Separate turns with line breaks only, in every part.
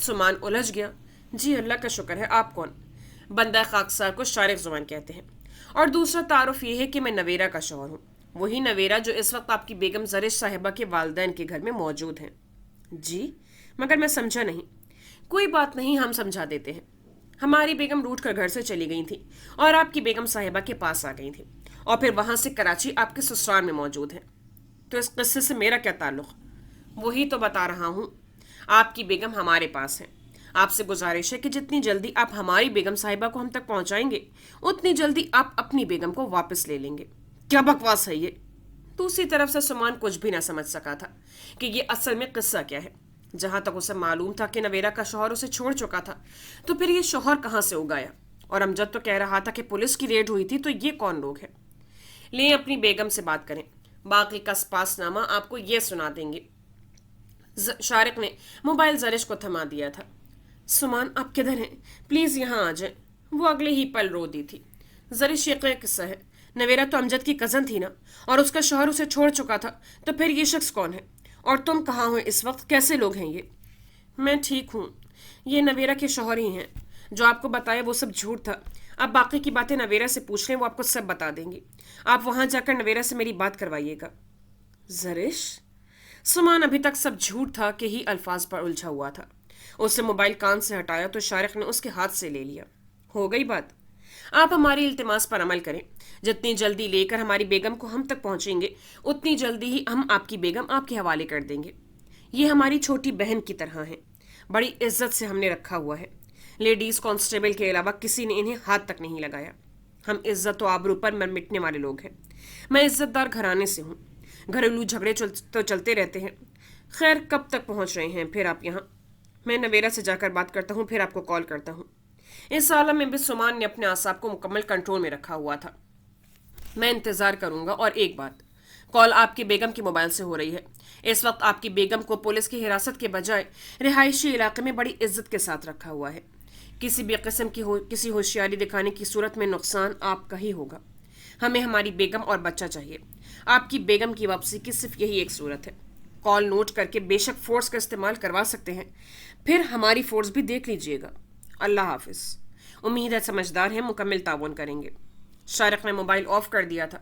سمان الجھ گیا. جی اللہ کا شکر ہے. آپ کون؟ بندہ خاکسار کو شارق زمان کہتے ہیں. اور دوسرا تعارف یہ ہے کہ میں نویرہ کا شوہر ہوں. وہی نویرہ جو اس وقت آپ کی بیگم زرش صاحبہ کے والدین کے گھر میں موجود ہیں. جی مگر میں سمجھا نہیں. کوئی بات نہیں، ہم سمجھا دیتے ہیں. ہماری بیگم روٹ کر گھر سے چلی گئی تھی اور آپ کی بیگم صاحبہ کے پاس آ گئی تھی اور پھر وہاں سے کراچی آپ کے سسرال میں موجود ہیں. تو اس قصے سے میرا کیا تعلق؟ وہی تو بتا رہا ہوں. آپ کی بیگم ہمارے پاس ہے. آپ سے گزارش ہے کہ جتنی جلدی آپ ہماری بیگم صاحبہ کو ہم تک پہنچائیں گے اتنی جلدی آپ اپنی بیگم کو واپس لے لیں گے. کیا بکواس ہے یہ؟ دوسری طرف سے سمان کچھ بھی نہ سمجھ سکا تھا کہ یہ اصل میں قصہ کیا ہے. جہاں تک اسے معلوم تھا کہ نویرہ کا شوہر اسے چھوڑ چکا تھا تو پھر یہ شوہر کہاں سے اگایا؟ اور امجد تو کہہ رہا تھا کہ پولیس کی ریڈ ہوئی تھی، تو یہ کون لوگ ہیں؟ لیں اپنی بیگم سے بات کریں، باقی کا سپاس نامہ آپ کو یہ سنا دیں گے. شارق نے موبائل زرش کو تھما دیا تھا. سمان آپ کدھر ہیں؟ پلیز یہاں آ جائیں. وہ اگلے ہی پل رو دی تھی. زرش یہ قصہ ہے. نویرہ تو امجد کی کزن تھی نا، اور اس کا شوہر اسے چھوڑ چکا تھا، تو پھر یہ شخص کون ہے؟ اور تم کہاں ہو اس وقت؟ کیسے لوگ ہیں یہ؟ میں ٹھیک ہوں. یہ نویرہ کے شوہر ہی ہیں. جو آپ کو بتایا وہ سب جھوٹ تھا. آپ باقی کی باتیں نویرہ سے پوچھ لیں، وہ آپ کو سب بتا دیں گی. آپ وہاں جا کر نویرہ سے میری بات کروائیے گا. زرش؟ سمان ابھی تک سب جھوٹ تھا کہ ہی الفاظ پر الجھا ہوا تھا. اس نے موبائل کان سے ہٹایا تو شارق نے اس کے ہاتھ سے لے لیا. ہو گئی بات. آپ ہماری التماس پر عمل کریں. جتنی جلدی لے کر ہماری بیگم کو ہم تک پہنچیں گے اتنی جلدی ہی ہم آپ کی بیگم آپ کے حوالے کر دیں گے. یہ ہماری چھوٹی بہن کی طرح ہیں. بڑی عزت سے ہم نے رکھا ہوا ہے. لیڈیز کانسٹیبل کے علاوہ کسی نے انہیں ہاتھ تک نہیں لگایا. ہم عزت و آبرو پر مٹنے والے لوگ ہیں. میں عزت دار گھرانے سے ہوں. گھریلو جھگڑے تو چلتے رہتے ہیں. خیر کب تک پہنچ رہے ہیں پھر آپ یہاں؟ میں نویرہ سے جا کر بات کرتا ہوں، پھر آپ کو کال کرتا ہوں. اس عالم میں بھی سمان نے اپنے اعصاب کو مکمل کنٹرول میں رکھا ہوا تھا. میں انتظار کروں گا. اور ایک بات، کال آپ کی بیگم کے موبائل سے ہو رہی ہے. اس وقت آپ کی بیگم کو پولیس کی حراست کے بجائے رہائشی علاقے میں بڑی عزت کے ساتھ رکھا ہوا ہے. کسی بھی قسم کی کسی ہوشیاری دکھانے کی صورت میں نقصان آپ کا ہی ہوگا. ہمیں ہماری بیگم اور بچہ چاہیے. آپ کی بیگم کی واپسی کی صرف یہی ایک صورت ہے. کال نوٹ کر کے بے شک فورس کا استعمال کروا سکتے ہیں، پھر ہماری فورس بھی دیکھ لیجئے گا. اللہ حافظ. امید ہے سمجھدار ہیں، مکمل تعاون کریں گے. شارق نے موبائل آف کر دیا تھا.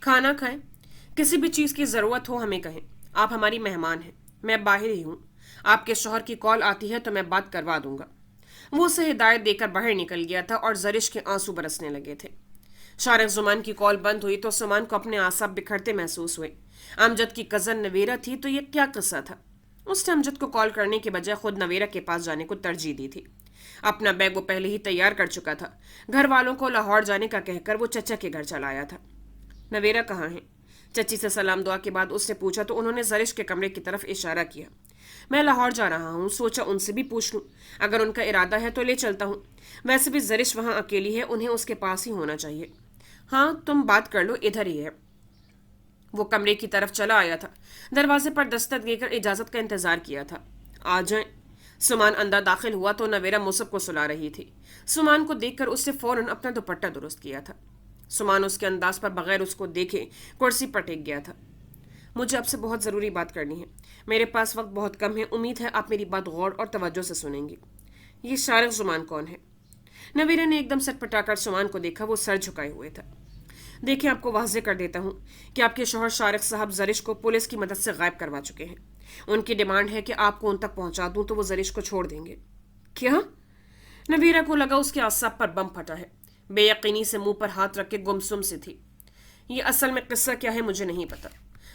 کھانا کھائیں. کسی بھی چیز کی ضرورت ہو ہمیں کہیں. آپ ہماری مہمان ہیں. میں باہر ہی ہوں. آپ کے شوہر کی کال آتی ہے تو میں بات کروا دوں گا. وہ اسے ہدایت دے کر باہر نکل گیا تھا اور زرش کے آنسو برسنے لگے تھے. شارق زمان کی کال بند ہوئی تو سمان کو اپنے اعصاب بکھرتے محسوس ہوئے. امجد کی کزن نویرہ تھی تو یہ کیا قصہ تھا؟ اس نے امجد کو کال کرنے کے بجائے خود نویرہ کے پاس جانے کو ترجیح دی تھی. اپنا بیگ وہ پہلے ہی تیار کر چکا تھا. گھر والوں کو لاہور جانے کا کہہ کر وہ چچا کے گھر چلا آیا تھا. نویرہ کہاں ہے؟ چچی سے سلام دعا کے بعد اس نے پوچھا تو انہوں نے زرش کے کمرے کی طرف اشارہ کیا. میں لاہور جا رہا ہوں، سوچا ان سے بھی پوچھ لوں. اگر ان کا ارادہ ہے تو لے چلتا ہوں. ویسے بھی زرش وہاں اکیلی ہے، انہیں اس کے پاس ہی ہونا چاہیے. ہاں تم بات کر لو، ادھر ہی ہے. وہ کمرے کی طرف چلا آیا تھا. دروازے پر دستک دے کر اجازت کا انتظار کیا تھا. آ جائیں. سمان اندر داخل ہوا تو نویرہ مصب کو سلا رہی تھی. سمان کو دیکھ کر اس نے فوراً اپنا دوپٹہ درست کیا تھا. سمان اس کے انداز پر بغیر اس کو دیکھے کرسی پر ٹک گیا تھا. مجھے آپ سے بہت ضروری بات کرنی ہے. میرے پاس وقت بہت کم ہے. امید ہے آپ میری بات غور اور توجہ سے سنیں گی. یہ شارق زمان کون ہے؟ نویرہ نے ایک دم سٹ پٹا کر سمان کو دیکھا. وہ سر جھکائے ہوئے تھا. دیکھیں آپ کو واضح کر دیتا ہوں کہ آپ کے شوہر شارق صاحب زرش کو پولیس کی مدد سے غائب کروا چکے ہیں. ان کی ڈیمانڈ ہے کہ آپ کو ان تک پہنچا دوں تو وہ زرش کو چھوڑ دیں گے. کیا؟ نویرہ کو لگا اس کے اعصاب پر بم پھٹا ہے. بے یقینی سے منہ پر ہاتھ رکھ کے گمسم سی تھی. یہ اصل میں قصہ کیا ہے مجھے نہیں پتا.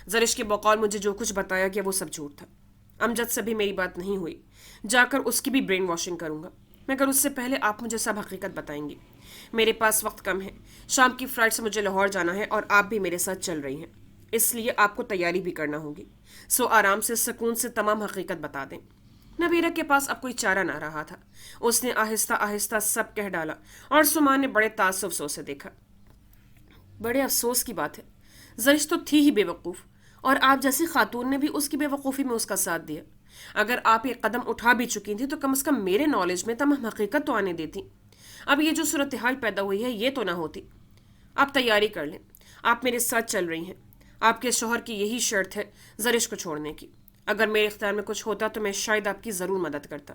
زرش کے بقول مجھے جو کچھ بتایا گیا وہ سب جھوٹ تھا. امجد سے بھی میری بات نہیں ہوئی. جا کر اس کی بھی برین واشنگ کروں گا، مگر اس سے پہلے آپ مجھے سب حقیقت بتائیں گی. میرے پاس وقت کم ہے. شام کی فلائٹ سے مجھے لاہور جانا ہے اور آپ بھی میرے ساتھ چل رہی ہیں، اس لیے آپ کو تیاری بھی کرنا ہوگی. سو آرام سے سکون سے تمام حقیقت بتا دیں. نویرہ کے پاس اب کوئی چارہ نہ رہا تھا. اس نے آہستہ آہستہ سب کہہ ڈالا اور سمان نے بڑے تعصب سے اسے دیکھا. بڑے افسوس کی بات ہے، زرش تو تھی ہی بے وقوف، اور آپ جیسی خاتون نے بھی اس کی بے وقوفی میں اس کا ساتھ دیا. اگر آپ یہ قدم اٹھا بھی چکی تھیں تو کم از کم میرے نالج میں تمام حقیقت تو آنے دیتی. اب یہ جو صورتحال پیدا ہوئی ہے یہ تو نہ ہوتی. آپ تیاری کر لیں. آپ میرے ساتھ چل رہی ہیں. آپ کے شوہر کی یہی شرط ہے زرش کو چھوڑنے کی. اگر میرے اختیار میں کچھ ہوتا تو میں شاید آپ کی ضرور مدد کرتا.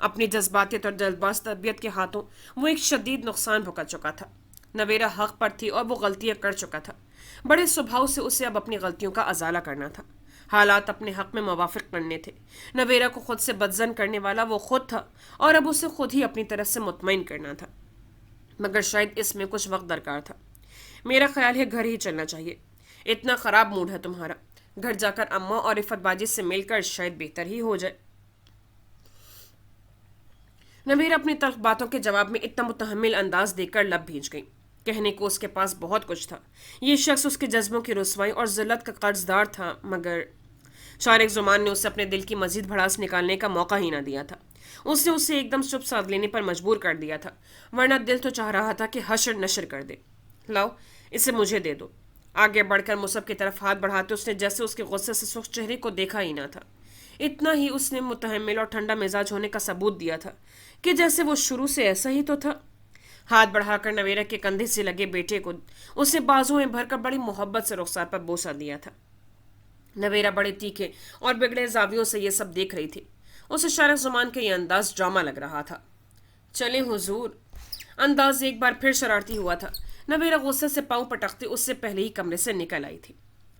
اپنی جذباتیت اور جلدباز طبیعت کے ہاتھوں وہ ایک شدید نقصان بھگت چکا تھا۔ نویرا حق پر تھی اور وہ غلطیاں کر چکا تھا۔ بڑے سبھاؤ سے اسے اب اپنی غلطیوں کا ازالہ کرنا تھا۔ حالات اپنے حق میں موافق کرنے تھے۔ نویرا کو خود سے بدظن کرنے والا وہ خود تھا اور اب اسے خود ہی اپنی طرف سے مطمئن کرنا تھا، مگر شاید اس میں کچھ وقت درکار تھا۔ میرا خیال ہے گھر ہی چلنا چاہیے، اتنا خراب موڈ ہے تمہارا۔ گھر جا کر اماں اور رفت باجی سے مل کر شاید بہتر ہی ہو جائے۔ نویرا اپنی تلخ باتوں کے جواب میں اتنا متحمل انداز دیکھ کر لب بھیج گئی۔ کہنے کو اس کے پاس بہت کچھ تھا۔ یہ شخص اس کے جذبوں کی رسوائی اور ذلت کا قرض دار تھا، مگر شارق زمان نے اسے اپنے دل کی مزید بھڑاس نکالنے کا موقع ہی نہ دیا تھا۔ اس نے اسے ایک دم چپ ساتھ لینے پر مجبور کر دیا تھا، ورنہ دل تو چاہ رہا تھا کہ حشر نشر کر دے۔ لاؤ اسے مجھے دے دو۔ آگے بڑھ کر مصعب کی طرف ہاتھ بڑھاتے اس نے جیسے اس کے غصے سے سرخ چہرے کو دیکھا ہی نہ تھا۔ اتنا ہی اس نے متحمل اور ٹھنڈا مزاج ہونے کا ثبوت دیا تھا کہ جیسے وہ شروع سے ایسا ہی تو تھا۔ ہاتھ بڑھا کر نویرا کے کندھے سے لگے بیٹے کو اسے بازو میں بھر کر بڑی محبت سے رخسار پر بوسہ دیا تھا۔ نویرا بڑے تیکھے اور بگڑے زاویوں سے یہ سب دیکھ رہی تھی۔ اسے شارق زمان کا یہ انداز ڈرامہ لگ رہا تھا۔ چلیں حضور، انداز ایک بار پھر شرارتی ہوا تھا۔ نویرا غصے سے پاؤں پٹکتے اس سے پہلے ہی کمرے سے نکل آئی تھی۔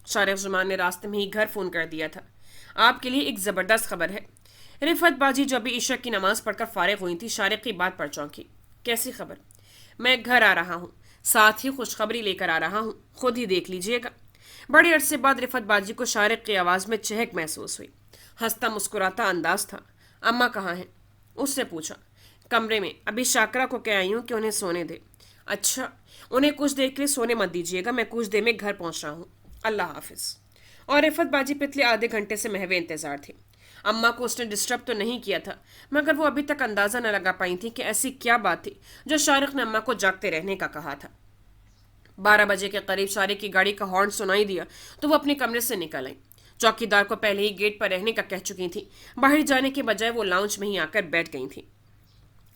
شارق زمان نے راستے میں ہی گھر فون کر دیا تھا۔ آپ کے لیے ایک زبردست خبر ہے۔ رفت باجی جو ابھی عشاء کی نماز پڑھ کر فارغ ہوئی تھی، شارق کی بات پر چونکی۔ کیسی خبر؟ میں گھر آ رہا ہوں، ساتھ ہی خوشخبری لے کر آ رہا ہوں، خود ہی دیکھ لیجئے گا۔ بڑے عرصے بعد رفت باجی کو شارق کی آواز میں چہک محسوس ہوئی۔ ہنستا مسکراتا انداز تھا۔ اماں کہاں ہیں؟ اس نے پوچھا۔ کمرے میں، ابھی شاکرا کو کہہ آئی ہوں کہ انہیں سونے دے۔ اچھا، انہیں کچھ دیر کے لیے سونے مت دیجیے گا، میں کچھ دیر میں گھر پہنچ رہا ہوں، اللہ حافظ۔ اور رفت باجی پچھلے آدھے گھنٹے سے محو انتظار تھی۔ اماں کو اس نے ڈسٹرب تو نہیں کیا تھا، مگر وہ ابھی تک اندازہ نہ لگا پائی تھی کہ ایسی کیا بات تھی جو شارق نے اماں کو جاگتے رہنے کا کہا تھا۔ 12 بجے کے قریب شارق کی گاڑی کا ہارن سنائی دیا تو وہ اپنے کمرے سے نکل آئی۔ چوکیدار کو پہلے ہی گیٹ پر رہنے کا کہہ چکی تھی، باہر جانے کے بجائے وہ لاؤنج میں ہی آ کر بیٹھ گئی تھی۔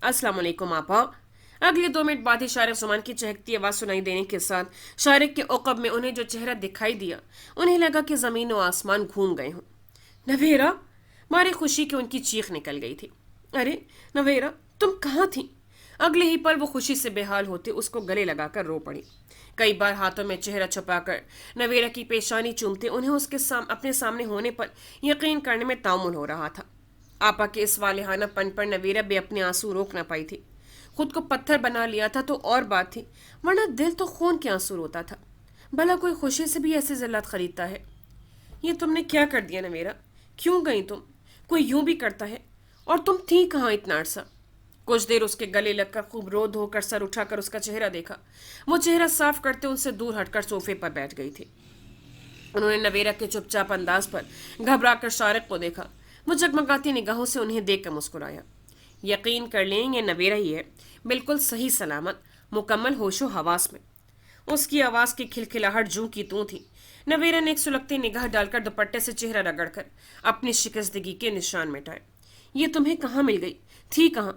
السلام علیکم آپا۔ اگلے 2 منٹ بعد ہی شارق زمان کی چہکتی آواز سنائی دینے کے ساتھ شارق کے عقب میں انہیں جو چہرہ دکھائی دیا، انہیں لگا کہ زمین و آسمان گھوم گئے ہوں۔ نویرا! مارے خوشی کی ان کی چیخ نکل گئی تھی۔ ارے نویرا، تم کہاں تھی؟ اگلے ہی پل وہ خوشی سے بے حال ہوتے اس کو گلے لگا کر رو پڑی۔ کئی بار ہاتھوں میں چہرہ چھپا کر نویرا کی پیشانی چومتے انہیں اس کے اپنے سامنے ہونے پر یقین کرنے میں تعامل ہو رہا تھا۔ آپا کے اس والہانہ پن پر نویرا بے اپنے آنسو روک نہ پائی تھی۔ خود کو پتھر بنا لیا تھا تو اور بات تھی، ورنہ دل تو خون کے آنسو روتا تھا۔ بھلا کوئی خوشی سے بھی ایسے ذلت خریدتا ہے؟ یہ تم نے کیا کر دیا نویرا؟ کیوں گئی تم؟ کوئی یوں بھی کرتا ہے؟ اور تم تھی کہاں اتنا عرصہ؟ کچھ دیر اس کے گلے لگ کر خوب رو دھو کر سر اٹھا کر اس کا چہرہ دیکھا۔ وہ چہرہ صاف کرتے ان سے دور ہٹ کر صوفے پر بیٹھ گئی تھی۔ انہوں نے نویرا کے چپ چاپ انداز پر گھبرا کر شارق کو دیکھا۔ وہ جگمگاتی نگاہوں سے انہیں دیکھ کر مسکرایا۔ یقین کر لیں یہ نویرا ہی ہے، بالکل صحیح سلامت، مکمل ہوش و حواس میں۔ اس کی آواز کی کھلکھلاہٹ جوں کی توں تھی۔ نویرا نے ایک سلگتی نگاہ ڈال کر دوپٹے سے چہرہ رگڑ کر اپنی شکستگی کے نشان مٹائے۔ یہ تمہیں کہاں مل گئی؟ تھی کہاں؟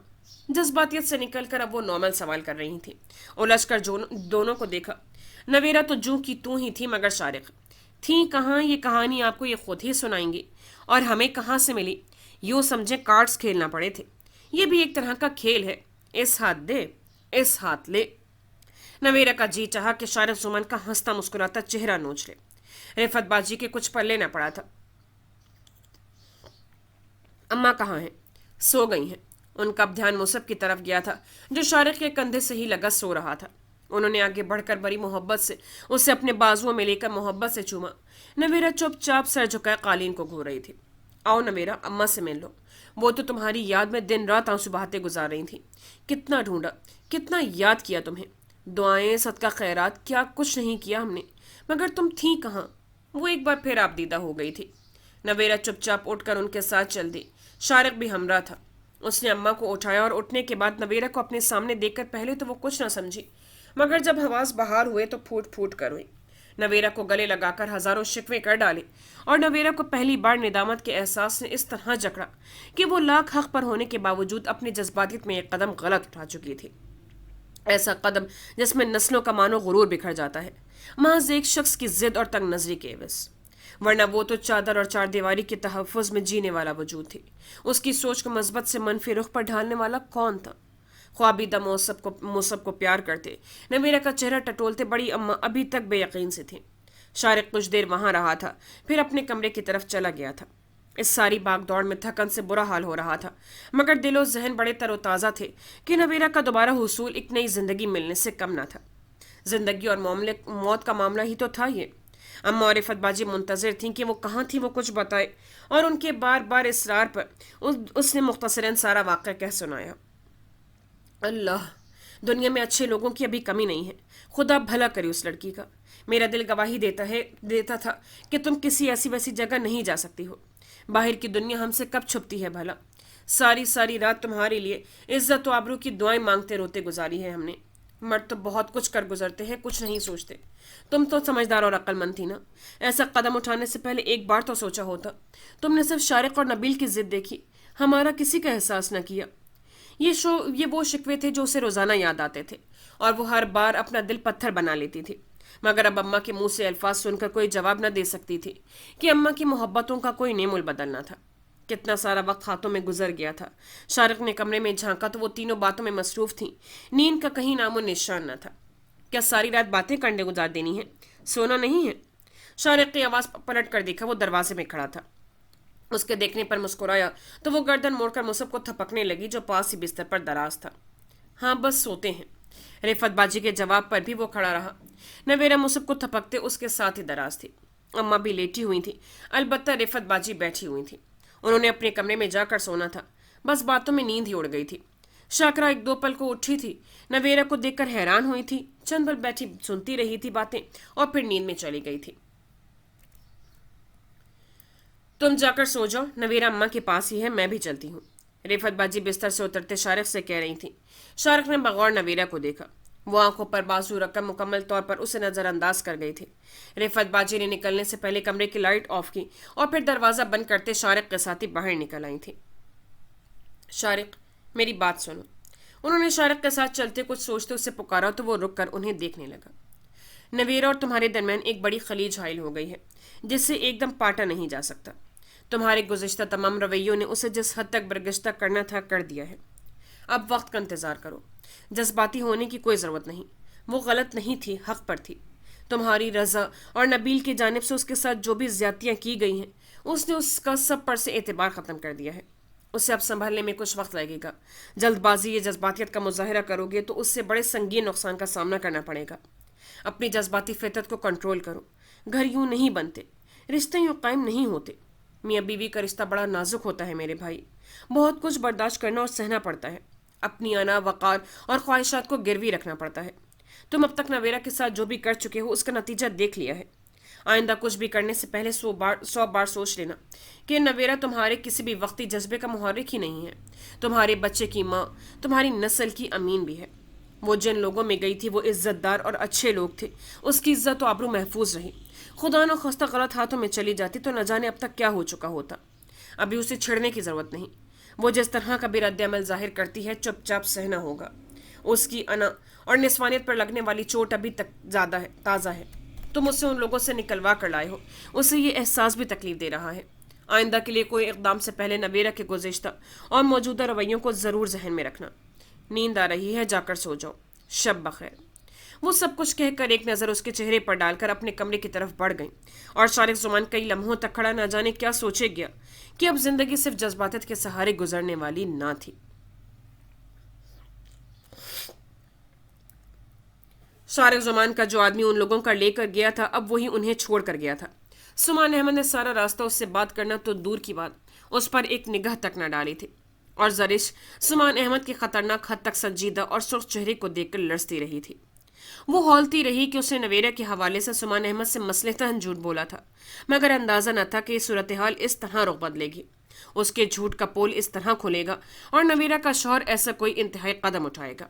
جذباتیت سے نکل کر اب وہ نارمل سوال کر رہی تھی۔ الجھ کر دونوں کو دیکھا۔ نویرا تو جوں کی توں ہی تھی، مگر شارق تھی کہاں؟ یہ کہانی آپ کو یہ خود ہی سنائیں گی۔ اور ہمیں کہاں سے ملی؟ یوں سمجھے کارڈز کھیلنا پڑے تھے۔ یہ بھی ایک طرح کا کھیل ہے، اس ہاتھ دے اس ہاتھ لے۔ نویرا کا جی چاہا کہ شارق زمان کا ہنستا مسکراتا چہرہ نوچ لے۔ رفت باجی کے کچھ پلے نہ پڑا تھا۔ اماں کہاں ہیں؟ سو گئی ہیں۔ ان کا اب دھیان مصعب کی طرف گیا تھا جو شارق کے کندھے سے ہی لگا سو رہا تھا۔ انہوں نے آگے بڑھ کر بڑی محبت سے اسے اپنے بازوؤں میں لے کر محبت سے چوما۔ نویرا چپ چاپ سر جھکائے قالین کو گھو رہی تھی۔ آؤ نویرا، اماں سے مل لو، وہ تو تمہاری یاد میں دن رات آنسو بہاتے گزار رہی تھی۔ کتنا ڈھونڈا، کتنا یاد کیا تمہیں، دعائیں صدقہ خیرات کیا کچھ نہیں کیا ہم نے، مگر تم تھی کہاں؟ وہ ایک بار پھر آپ دیدہ ہو گئی تھی۔ نویرا چپ چاپ اٹھ کر ان کے ساتھ چل دی۔ شارق بھی ہمراہ تھا۔ اس نے اماں کو اٹھایا اور اٹھنے کے بعد نویرا کو اپنے سامنے دیکھ کر پہلے تو وہ کچھ نہ سمجھی، مگر جب حواس بحال ہوئے تو پھوٹ پھوٹ کر ہوئی۔ نویرا کو گلے لگا کر ہزاروں شکوے کر ڈالے، اور نویرا کو پہلی بار ندامت کے احساس نے اس طرح جکڑا کہ وہ لاکھ حق پر ہونے کے باوجود اپنی جذباتیت میں ایک قدم غلط اٹھا چکی تھی۔ ایسا قدم جس میں نسلوں کا مان و غرور بکھر جاتا ہے، محض ایک شخص کی ضد اور تنگ نظری کے عوض۔ ورنہ وہ تو چادر اور چار دیواری کے تحفظ میں جینے والا وجود تھی. اس کی سوچ کو مثبت سے منفی رخ پر ڈھالنے والا کون تھا؟ خوابیدہ موصب کو پیار کرتے نویرہ کا چہرہ ٹٹولتے بڑی اماں ابھی تک بے یقین سے تھیں. شارق کچھ دیر وہاں رہا تھا، پھر اپنے کمرے کی طرف چلا گیا تھا. اس ساری بھاگ دوڑ میں تھکن سے برا حال ہو رہا تھا، مگر دل و ذہن بڑے تر و تازہ تھے کہ نویرہ کا دوبارہ حصول ایک نئی زندگی ملنے سے کم نہ تھا. زندگی اور موت کا معاملہ ہی تو تھا یہ. اماں اور رفت باجی منتظر تھیں کہ وہ کہاں تھی، وہ کچھ بتائے، اور ان کے بار بار اصرار پر اس نے مختصراً سارا واقعہ کہہ سنایا. اللہ، دنیا میں اچھے لوگوں کی ابھی کمی نہیں ہے. خدا بھلا کرے اس لڑکی کا. میرا دل گواہی دیتا تھا کہ تم کسی ایسی ویسی جگہ نہیں جا سکتی ہو. باہر کی دنیا ہم سے کب چھپتی ہے بھلا. ساری رات تمہارے لیے عزت و آبرو کی دعائیں مانگتے روتے گزاری ہے ہم نے. مرد تو بہت کچھ کر گزرتے ہیں، کچھ نہیں سوچتے. تم تو سمجھدار اور عقل مند تھی نا. ایسا قدم اٹھانے سے پہلے ایک بار تو سوچا ہوتا. تم نے صرف شارق اور نبیل کی ضد دیکھی، ہمارا کسی کا احساس نہ کیا. یہ وہ شکوے تھے جو اسے روزانہ یاد آتے تھے، اور وہ ہر بار اپنا دل پتھر بنا لیتی تھی. مگر اب اماں کے منہ سے الفاظ سن کر کوئی جواب نہ دے سکتی تھی کہ اماں کی محبتوں کا کوئی نیم البدل نہ تھا. کتنا سارا وقت ہاتھوں میں گزر گیا تھا. شارق نے کمرے میں جھانکا تو وہ تینوں باتوں میں مصروف تھیں. نیند کا کہیں نام و نشان نہ تھا. کیا ساری رات باتیں کرنے گزار دینی ہے، سونا نہیں ہے؟ شارق کی آواز پلٹ کر دیکھا. وہ دروازے میں کھڑا تھا. اس کے دیکھنے پر مسکرایا تو وہ گردن موڑ کر مصب کو تھپکنے لگی جو پاس ہی بستر پر دراز تھا. ہاں بس سوتے ہیں. رفت باجی کے جواب پر بھی وہ کھڑا رہا. نویرہ مصب کو تھپکتے اس کے ساتھ ہی دراز تھی. اماں بھی لیٹی ہوئی تھی، البتہ رفت باجی بیٹھی ہوئی تھی. انہوں نے اپنے کمرے میں جا کر سونا تھا. بس باتوں میں نیند ہی اڑ گئی تھی. شاکرا ایک دو پل کو اٹھی تھی، نویرہ کو دیکھ کر حیران ہوئی تھی. چند پل بیٹھی سنتی رہی تھی باتیں اور پھر نیند میں چلی گئی تھی. تم جا کر سو جاؤ، نویرہ اماں کے پاس ہی ہے، میں بھی چلتی ہوں. رفت باجی بستر سے اترتے شارق سے کہہ رہی تھی. شارق نے بغور نویرہ کو دیکھا. وہ آنکھوں پر بازو رکھ کر مکمل طور پر اسے نظر انداز کر گئی تھی. رفت باجی نے نکلنے سے پہلے کمرے کی لائٹ آف کی اور پھر دروازہ بند کرتے شارق کے ساتھ ہی باہر نکل آئی تھی. شارق، میری بات سنو. انہوں نے شارق کے ساتھ چلتے کچھ سوچتے اسے پکارا تو وہ رک کر انہیں دیکھنے لگا. نویرہ اور تمہارے درمیان ایک بڑی خلیج حائل ہو گئی ہے جس سے ایک دم پاٹا نہیں جا سکتا. تمہارے گزشتہ تمام رویوں نے اسے جس حد تک برگشتہ کرنا تھا کر دیا ہے. اب وقت کا انتظار کرو. جذباتی ہونے کی کوئی ضرورت نہیں. وہ غلط نہیں تھی، حق پر تھی. تمہاری رضا اور نبیل کی جانب سے اس کے ساتھ جو بھی زیادتیاں کی گئی ہیں اس نے اس کا سب پر سے اعتبار ختم کر دیا ہے. اسے اب سنبھلنے میں کچھ وقت لگے گا. جلد بازی یا جذباتیت کا مظاہرہ کرو گے تو اس سے بڑے سنگین نقصان کا سامنا کرنا پڑے گا. اپنی جذباتی فطرت کو کنٹرول کرو. گھر یوں نہیں بنتے، رشتے یوں قائم نہیں ہوتے. میاں بیوی کا رشتہ بڑا نازک ہوتا ہے میرے بھائی. بہت کچھ برداشت کرنا اور سہنا پڑتا ہے. اپنی انا، وقار اور خواہشات کو گروی رکھنا پڑتا ہے. تم اب تک نویرہ کے ساتھ جو بھی کر چکے ہو اس کا نتیجہ دیکھ لیا ہے. آئندہ کچھ بھی کرنے سے پہلے 100 بار سوچ لینا کہ نویرہ تمہارے کسی بھی وقتی جذبے کا محرک ہی نہیں ہے. تمہارے بچے کی ماں، تمہاری نسل کی امین بھی ہے. وہ جن لوگوں میں گئی تھی وہ عزت دار اور اچھے لوگ تھے. اس کی عزت و آبرو محفوظ رہی. خدا نہ خواستہ غلط ہاتھوں میں چلی جاتی تو نہ جانے اب تک کیا ہو چکا ہوتا. ابھی اسے چھڑنے کی ضرورت نہیں. وہ جس طرح کا بھی رد عمل ظاہر کرتی ہے چپ چاپ سہنا ہوگا. اس کی انا اور نسوانیت پر لگنے والی چوٹ ابھی تک زیادہ ہے، تازہ ہے. تم اسے ان لوگوں سے نکلوا کر لائے ہو. اسے یہ احساس بھی تکلیف دے رہا ہے. آئندہ کے لیے کوئی اقدام سے پہلے نویرہ کے گزشتہ اور موجودہ رویوں کو ضرور ذہن میں رکھنا. نیند آ رہی ہے، جا کر سو جاؤ. شب بخیر. وہ سب کچھ کہہ کر ایک نظر اس کے چہرے پر ڈال کر اپنے کمرے کی طرف بڑھ گئی اور شارق زمان کئی لمحوں تک کھڑا نہ جانے کیا سوچے گیا کہ اب زندگی صرف جذباتت کے سہارے گزرنے والی نہ تھی. شارق زمان کا جو آدمی ان لوگوں کا لے کر گیا تھا اب وہی انہیں چھوڑ کر گیا تھا. سمان احمد نے سارا راستہ اس سے بات کرنا تو دور کی بات اس پر ایک نگاہ تک نہ ڈالی تھی، اور زرش سمان احمد کے خطرناک حد تک سنجیدہ اور سرخ چہرے کو دیکھ کر لرزتی رہی تھی. وہ ہولتی رہی کہ اسے نویرہ کے حوالے سے سمان احمد سے مصلحتاً جھوٹ بولا تھا، مگر اندازہ نہ تھا کہ یہ صورتحال اس طرح رخ بدلے گی. اس کے جھوٹ کا پول اس طرح کھلے گا اور نویرہ کا شوہر ایسا کوئی انتہائی قدم اٹھائے گا.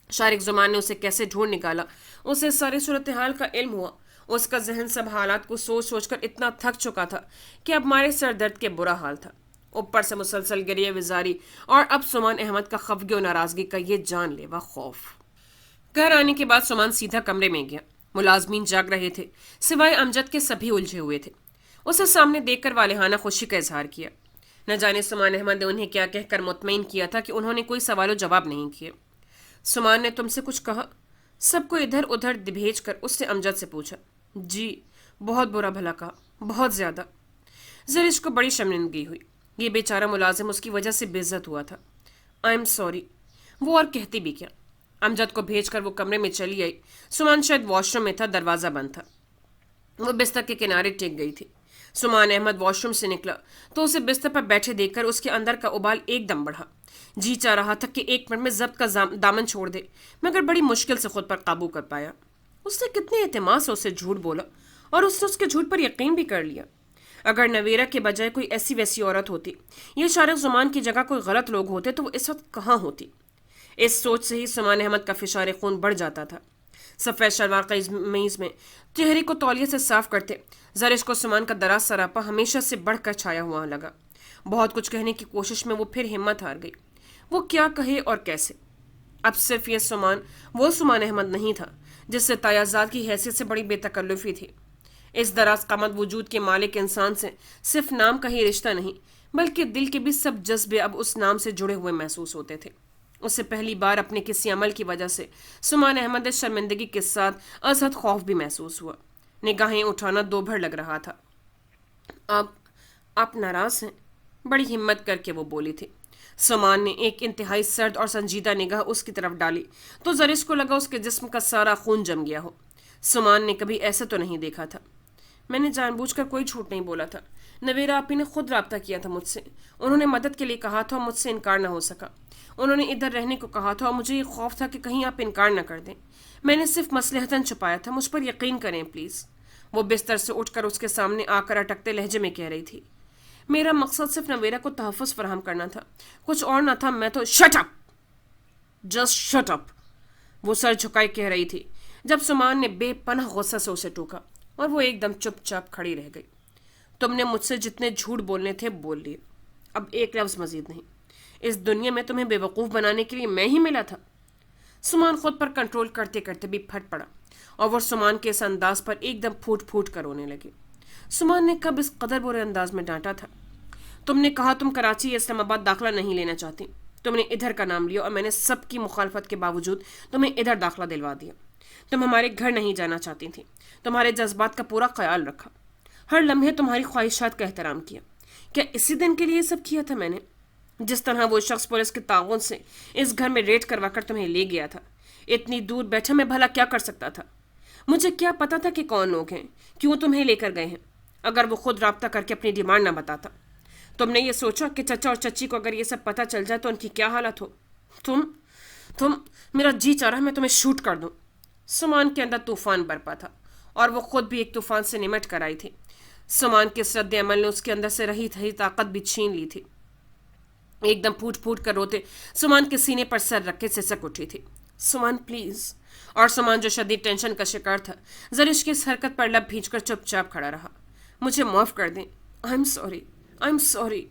شارق زمان نے اسے کیسے ڈھونڈ نکالا، اسے ساری صورتحال کا علم ہوا. اس کا ذہن سب حالات کو سوچ سوچ کر اتنا تھک چکا تھا کہ اب مارے سر درد کے برا حال تھا. اوپر سے مسلسل گریہ وزاری اور اب سمان احمد کا خفگی و ناراضگی کا یہ جان لیوا خوف. گھر آنے کے بعد سمان سیدھا کمرے میں گیا. ملازمین جاگ رہے تھے، سوائے امجد کے سبھی الجھے ہوئے تھے. اسے سامنے دیکھ کر والہانہ خوشی کا اظہار کیا۔ نہ جانے سمان احمد نے انہیں کیا کہہ کر مطمئن کیا تھا کہ انہوں نے کوئی سوال و جواب نہیں کیے۔ سمان نے تم سے کچھ کہا؟ سب کو ادھر ادھر بھیج کر اس نے امجد سے پوچھا۔ جی، بہت برا بھلا کہا، بہت زیادہ۔ زرش کو بڑی شرمندگی ہوئی۔ یہ بیچارہ ملازم اس کی وجہ سے بے عزت ہوا تھا۔ I am sorry. وہ اور کہتی بھی کیا؟ امجد کو بھیج کر وہ کمرے میں چلی آئی۔ سمان شاید واش روم میں تھا، دروازہ بند تھا۔ وہ بستر کے کنارے ٹک گئی تھی۔ سمان احمد واش روم سے نکلا تو اسے بستر پر بیٹھے دیکھ کر اس کے اندر کا ابال ایک دم بڑھا۔ جی چاہ رہا تھا کہ ایک منٹ میں ضبط کا دامن چھوڑ دے، مگر بڑی مشکل سے خود پر قابو کر پایا۔ اس نے کتنے اعتماد سے اسے جھوٹ بولا اور اس نے اس کے جھوٹ پر یقین بھی کر لیا۔ اگر نویرہ کے بجائے کوئی ایسی ویسی عورت ہوتی یا شارق زمان کی جگہ کوئی غلط لوگ ہوتے تو وہ اس وقت کہاں ہوتی؟ اس سوچ سے ہی سمان احمد کا فشار خون بڑھ جاتا تھا۔ سفید شلوار قمیض میں چہرے کو تولیے سے صاف کرتے زرش کو سمان کا دراز سراپا ہمیشہ سے بڑھ کر چھایا ہوا لگا۔ بہت کچھ کہنے کی کوشش میں وہ پھر ہمت ہار گئی۔ وہ کیا کہے اور کیسے؟ اب صرف یہ سمان وہ سمان احمد نہیں تھا جس سے تایازاد کی حیثیت سے بڑی بے تکلفی تھی۔ اس دراز قامت وجود کے مالک انسان سے صرف نام کا ہی رشتہ نہیں بلکہ دل کے بھی سب جذبے اب اس نام سے جڑے ہوئے محسوس ہوتے تھے۔ اسے پہلی بار اپنے کسی عمل کی وجہ سے سمان احمد شرمندگی کے ساتھ ازحد خوف بھی محسوس ہوا۔ نگاہیں اٹھانا دوبھر لگ رہا تھا۔ آپ ناراض ہیں؟ بڑی ہمت کر کے وہ بولی تھی۔ سمان نے ایک انتہائی سرد اور سنجیدہ نگاہ اس کی طرف ڈالی تو زرش کو لگا اس کے جسم کا سارا خون جم گیا ہو۔ سمان نے کبھی ایسے تو نہیں دیکھا تھا۔ میں نے جان بوجھ کر کوئی جھوٹ نہیں بولا تھا۔ نویرہ آپی نے خود رابطہ کیا تھا مجھ سے۔ انہوں نے مدد کے لیے کہا تھا اور مجھ سے انکار نہ ہو سکا۔ انہوں نے ادھر رہنے کو کہا تھا اور مجھے یہ خوف تھا کہ کہیں آپ انکار نہ کر دیں۔ میں نے صرف مصلحتاً چھپایا تھا، مجھ پر یقین کریں پلیز۔ وہ بستر سے اٹھ کر اس کے سامنے آ کر اٹکتے لہجے میں کہہ رہی تھی۔ میرا مقصد صرف نویرہ کو تحفظ فراہم کرنا تھا، کچھ اور نہ تھا۔ میں تو shut up, just shut up, وہ سر جھکائے کہہ رہی تھی جب سمان نے بے پناہ غصہ سے اسے ٹوکا اور وہ ایک دم چپ چاپ کھڑی رہ گئی۔ تم نے مجھ سے جتنے جھوٹ بولنے تھے بول لیے، اب ایک لفظ مزید نہیں۔ اس دنیا میں تمہیں بے وقوف بنانے کے لیے میں ہی ملا تھا۔ سمان خود پر کنٹرول کرتے کرتے بھی پھٹ پڑا اور وہ سمان کے اس انداز پر ایک دم پھوٹ پھوٹ کر رونے لگے۔ سمان نے کب اس قدر برے انداز میں ڈانٹا تھا؟ تم نے کہا تم کراچی یا اسلام آباد داخلہ نہیں لینا چاہتی۔ تم نے ادھر کا نام لیا اور میں نے سب کی مخالفت کے باوجود تمہیں ادھر داخلہ دلوا دیا۔ تم ہمارے گھر نہیں جانا چاہتی تھی، تمہارے جذبات کا پورا خیال رکھا، ہر لمحے تمہاری خواہشات کا احترام کیا۔ کیا اسی دن کے لیے یہ سب کیا تھا میں نے؟ جس طرح وہ شخص پولیس کے تعاون سے اس گھر میں ریڈ کروا کر تمہیں لے گیا تھا، اتنی دور بیٹھا میں بھلا کیا کر سکتا تھا؟ مجھے کیا پتا تھا کہ کون لوگ ہیں، کیوں تمہیں لے کر گئے ہیں؟ اگر وہ خود رابطہ کر کے اپنی ڈیمانڈ نہ بتاتا؟ تم نے یہ سوچا کہ چچا اور چچی کو اگر یہ سب پتہ چل جائے تو ان کی کیا حالت ہو؟ تم میرا جی چاہ رہا ہے میں تمہیں شوٹ کر دوں۔ سمان کے اندر طوفان برپا تھا اور وہ خود بھی ایک طوفان سے نمٹ کر آئی تھی۔ سمان کے اس رد عمل نے اس کے اندر سے رہی تھی طاقت بھی چھین لی تھی۔ ایک دم پھوٹ پھوٹ کر روتے سمان کے سینے پر سر رکھ کے سسک اٹھی تھی۔ سمان پلیز۔ اور سمان جو شدید ٹینشن کا شکار تھا زرش کی اس حرکت پر لب بھیج کر چپ چاپ کھڑا رہا۔ مجھے معاف کر دیں، آئی ایم سوری۔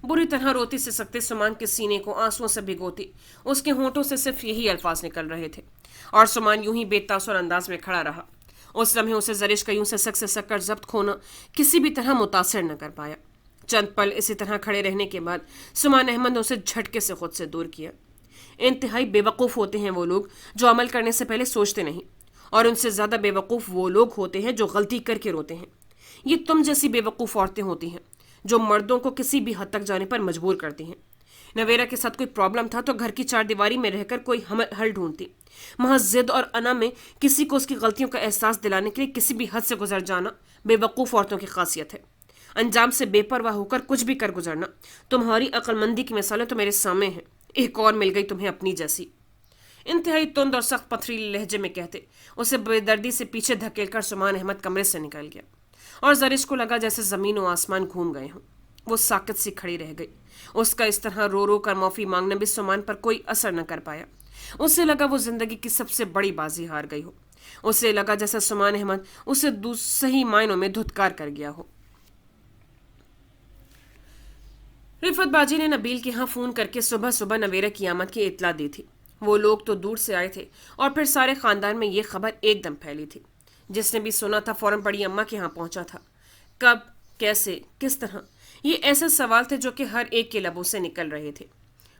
بری طرح روتی سسکتے سمان کے سینے کو آنسوؤں سے بھگوتی اس کے ہونٹوں سے صرف یہی الفاظ نکل رہے تھے اور سمان یوں ہی بے تاثر انداز میں کھڑا رہا۔ اس لمحے اسے زرش کا یوں سسک کر ضبط کھونا کسی بھی طرح متاثر نہ کر پایا۔ چند پل اسی طرح کھڑے رہنے کے بعد سمان احمد نے اسے جھٹکے سے خود سے دور کیا۔ انتہائی بے وقوف ہوتے ہیں وہ لوگ جو عمل کرنے سے پہلے سوچتے نہیں، اور ان سے زیادہ بے وقوف وہ لوگ ہوتے ہیں جو غلطی کر کے روتے ہیں۔ یہ تم جیسی بے وقوف عورتیں ہوتی ہیں جو مردوں کو کسی بھی حد تک جانے پر مجبور کرتی ہیں۔ نویرہ کے ساتھ کوئی پرابلم تھا تو گھر کی چار دیواری میں رہ کر کوئی حل ڈھونڈتی۔ محض ضد اور انا میں کسی کو اس کی غلطیوں کا احساس دلانے کے لیے کسی بھی حد سے گزر جانا بے وقوف عورتوں کی خاصیت ہے۔ انجام سے بے پرواہ ہو کر کچھ بھی کر گزرنا۔ تمہاری عقل مندی کی مثالیں تو میرے سامنے ہیں، ایک اور مل گئی تمہیں اپنی جیسی۔ انتہائی تند اور سخت پتھریلے لہجے میں کہتے اسے بے دردی سے پیچھے دھکیل کر سمان احمد کمرے سے نکل گیا اور زرش کو لگا جیسے زمین و آسمان گھوم گئے ہوں۔ وہ ساکت سی کھڑی رہ گئی۔ اس کا اس طرح رو رو کر معافی مانگنا بھی سمان پر کوئی اثر نہ کر پایا۔ اسے لگا وہ زندگی کی سب سے بڑی بازی ہار گئی ہو۔ اسے لگا جیسا سمان احمد اسے صحیح معنوں میں دھتکار کر گیا ہو۔ رفت باجی نے نبیل کے ہاں فون کر کے صبح صبح نویرہ کی آمد کی اطلاع دی تھی۔ وہ لوگ تو دور سے آئے تھے اور پھر سارے خاندان میں یہ خبر ایک دم پھیلی تھی۔ جس نے بھی سنا تھا فوراً بڑی اماں کے ہاں پہنچا تھا۔ کب، کیسے؟ کس طرح؟ یہ ایسے سوال تھے جو کہ ہر ایک کے لبوں سے نکل رہے تھے۔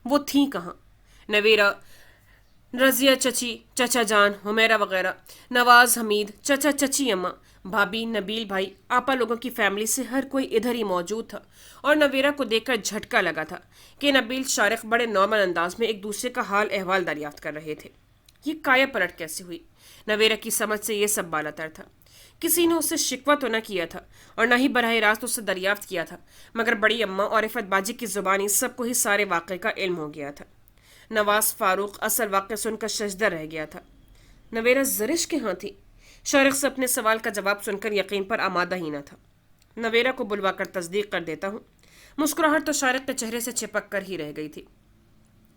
وہ تھیں کہاں؟ نویرہ، رضیہ چچی، چچا جان، حمیرہ وغیرہ، نواز، حمید، چچا چچی اماں، بھابھی، نبیل بھائی، آپا لوگوں کی فیملی سے ہر کوئی ادھر ہی موجود تھا، اور نویرہ کو دیکھ کر جھٹکا لگا تھا کہ نبیل، شارق بڑے نارمل انداز میں ایک دوسرے کا حال احوال دریافت کر رہے تھے۔ یہ کایا پلٹ کیسے ہوئی؟ نویرہ کی سمجھ سے یہ سب بالاتر تھا۔ کسی نے اس سے شکوہ تو نہ کیا تھا اور نہ ہی براہ راست اس سے دریافت کیا تھا، مگر بڑی اماں اور عفت باجی کی زبانی سب کو ہی سارے واقعے کا علم ہو گیا تھا۔ نواز فاروق اصل واقعہ سن کر ششدر رہ گیا تھا۔ نویرہ زرش کے ہاں تھی؟ شارق سے اپنے سوال کا جواب سن کر یقین پر آمادہ ہی نہ تھا۔ نویرہ کو بلوا کر تصدیق کر دیتا ہوں۔ مسکراہٹ تو شارق کے چہرے سے چپک کر ہی رہ گئی تھی۔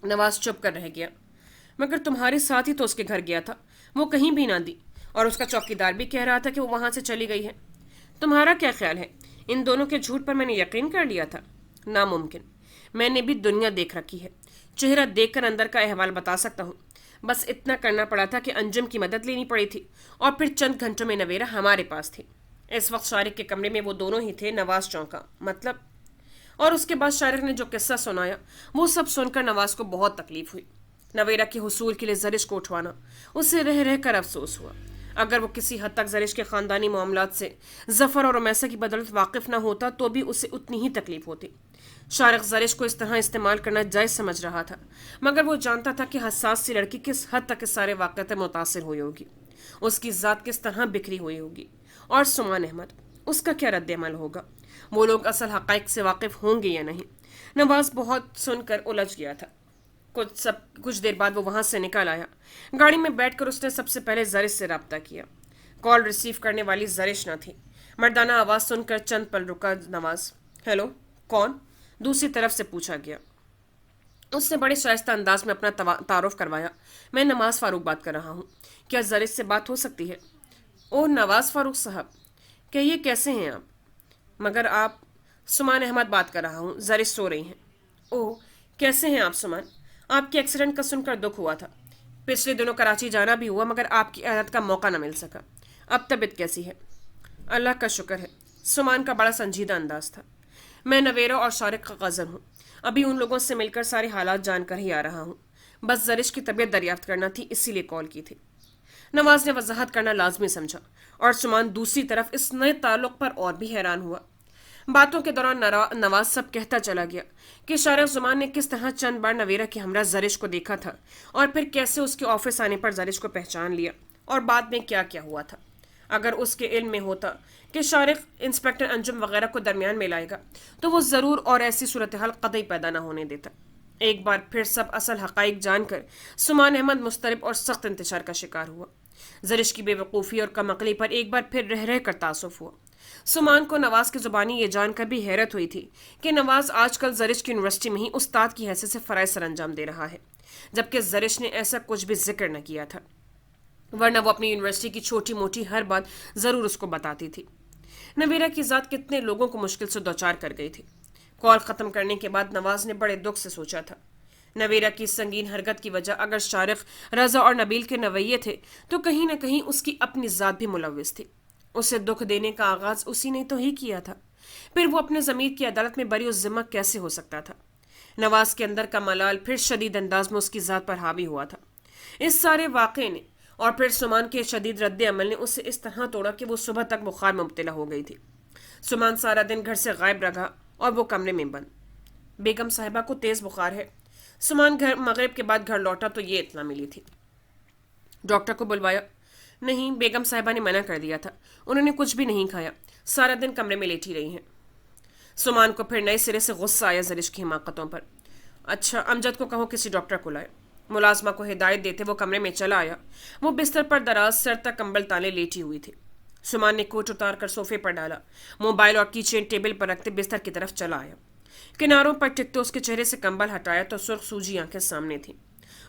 نواز چپ کر رہ گیا۔ مگر تمہارے ساتھ ہی تو اس کے گھر گیا تھا، وہ کہیں بھی نہ دی، اور اس کا چوکیدار بھی کہہ رہا تھا کہ وہ وہاں سے چلی گئی ہے۔ تمہارا کیا خیال ہے؟ ان دونوں کے جھوٹ پر میں نے یقین کر لیا تھا؟ ناممکن۔ میں نے بھی دنیا دیکھ رکھی ہے، چہرہ دیکھ کر اندر کا احوال بتا سکتا ہوں۔ بس اتنا کرنا پڑا تھا کہ انجم کی مدد لینی پڑی تھی، اور پھر چند گھنٹوں میں نویرہ ہمارے پاس تھی۔ اس وقت شارق کے کمرے میں وہ دونوں ہی تھے۔ نواز چونکا، مطلب؟ اور اس کے بعد شارق نے جو قصہ سنایا وہ سب سن کر نواز کو بہت تکلیف ہوئی۔ نویرہ کے حصول کے لیے زرش کو اٹھوانا اسے رہ رہ کر افسوس ہوا۔ اگر وہ کسی حد تک زرش کے خاندانی معاملات سے ظفر اور رمیسہ کی بدولت واقف نہ ہوتا تو بھی اسے اتنی ہی تکلیف ہوتی۔ شارق زرش کو اس طرح استعمال کرنا جائز سمجھ رہا تھا، مگر وہ جانتا تھا کہ حساس سی لڑکی کس حد تک اس سارے واقعات متاثر ہوئی ہوگی، اس کی ذات کس طرح بکھری ہوئی ہوگی، اور سمان احمد، اس کا کیا رد عمل ہوگا؟ وہ لوگ اصل حقائق سے واقف ہوں گے یا نہیں؟ نواز بہت سن کر الجھ گیا تھا۔ کچھ دیر بعد وہ وہاں سے نکل آیا۔ گاڑی میں بیٹھ کر اس نے سب سے پہلے زرش سے رابطہ کیا۔ کال ریسیو کرنے والی زرش نہ تھی۔ مردانہ آواز سن کر چند پل رکا نواز۔ ہیلو، کون؟ دوسری طرف سے پوچھا گیا۔ اس نے بڑے شائستہ انداز میں اپنا تعارف کروایا۔ میں نواز فاروق بات کر رہا ہوں، کیا زرش سے بات ہو سکتی ہے؟ اوہ، نواز فاروق صاحب، کہیے کیسے ہیں آپ؟ مگر آپ؟ سمان احمد بات کر رہا ہوں، زرش سو رہی ہیں۔ اوہ، کیسے ہیں آپ سمان؟ آپ کے ایکسیڈنٹ کا سن کر دکھ ہوا تھا۔ پچھلے دنوں کراچی جانا بھی ہوا، مگر آپ کی عیادت کا موقع نہ مل سکا۔ اب طبیعت کیسی ہے؟ اللہ کا شکر ہے۔ سمان کا بڑا سنجیدہ انداز تھا۔ میں نویرہ اور شارق کا غضب ہوں، ابھی ان لوگوں سے مل کر سارے حالات جان کر ہی آ رہا ہوں۔ بس زرش کی طبیعت دریافت کرنا تھی، اسی لیے کال کی تھی۔ نواز نے وضاحت کرنا لازمی سمجھا، اور سمان دوسری طرف اس نئے تعلق پر اور بھی حیران ہوا۔ باتوں کے دوران نواز سب کہتا چلا گیا کہ شارق زمان نے کس طرح چند بار نویرہ کے ہمراہ زرش کو دیکھا تھا، اور پھر کیسے اس کے آفس آنے پر زرش کو پہچان لیا، اور بعد میں کیا کیا ہوا تھا۔ اگر اس کے علم میں ہوتا کہ شارق انسپکٹر انجم وغیرہ کو درمیان میں لائے گا تو وہ ضرور اور ایسی صورتحال قطعی پیدا نہ ہونے دیتا۔ ایک بار پھر سب اصل حقائق جان کر سمان احمد مضطرب اور سخت انتشار کا شکار ہوا۔ زرش کی بے وقوفی اور کم عقلی پر ایک بار پھر رہ رہ کر تعصف ہوا۔ سمان کو نواز کی زبانی یہ جان کر بھی حیرت ہوئی تھی کہ نواز آج کل زرش کی یونیورسٹی میں ہی استاد کی حیثیت سے فرائض سر انجام دے رہا ہے، جبکہ زرش نے ایسا کچھ بھی ذکر نہ کیا تھا، ورنہ وہ اپنی یونیورسٹی کی چھوٹی موٹی ہر بات ضرور اس کو بتاتی تھی۔ نویرہ کی ذات کتنے لوگوں کو مشکل سے دوچار کر گئی تھی۔ کال ختم کرنے کے بعد نواز نے بڑے دکھ سے سوچا تھا، نویرہ کی سنگین حرکت کی وجہ اگر شارق، رضا اور نبیل کے نویے تھے تو کہیں نہ کہیں اس کی اپنی ذات بھی ملوث تھی۔ اسے دکھ دینے کا آغاز اسی نے تو ہی کیا تھا، پھر وہ اپنے ضمیر کی عدالت میں بری الذمہ کیسے ہو سکتا تھا؟ نواز کے اندر کا ملال پھر شدید انداز میں اس کی ذات پر حاوی ہوا تھا۔ اس سارے واقعے نے اور پھر سمان کے شدید رد عمل نے اسے اس طرح توڑا کہ وہ صبح تک بخار میں مبتلا ہو گئی تھی۔ سمان سارا دن گھر سے غائب رہا اور وہ کمرے میں بند۔ بیگم صاحبہ کو تیز بخار ہے۔ سمان مغرب کے بعد گھر لوٹا تو یہ اطلاع ملی تھی۔ ڈاکٹر کو بلوایا؟ نہیں، بیگم صاحبہ نے منع کر دیا تھا، انہوں نے کچھ بھی نہیں کھایا، سارا دن کمرے میں لیٹی رہی ہیں۔ سمان کو پھر نئے سرے سے غصہ آیا زرش کی حماقتوں پر۔ اچھا، امجد کو کہو کسی ڈاکٹر کو لائے۔ ملازمہ کو ہدایت دیتے وہ کمرے میں چلا آیا۔ وہ بستر پر دراز سر تک کمبل تانے لیٹی ہوئی تھی۔ سمان نے کوٹ اتار کر صوفے پر ڈالا، موبائل اور کی چین ٹیبل پر رکھتے بستر کی طرف چلا آیا۔ کناروں پر ٹکتے اس کے چہرے سے کمبل ہٹایا تو سرخ سوجی آنکھیں سامنے تھیں۔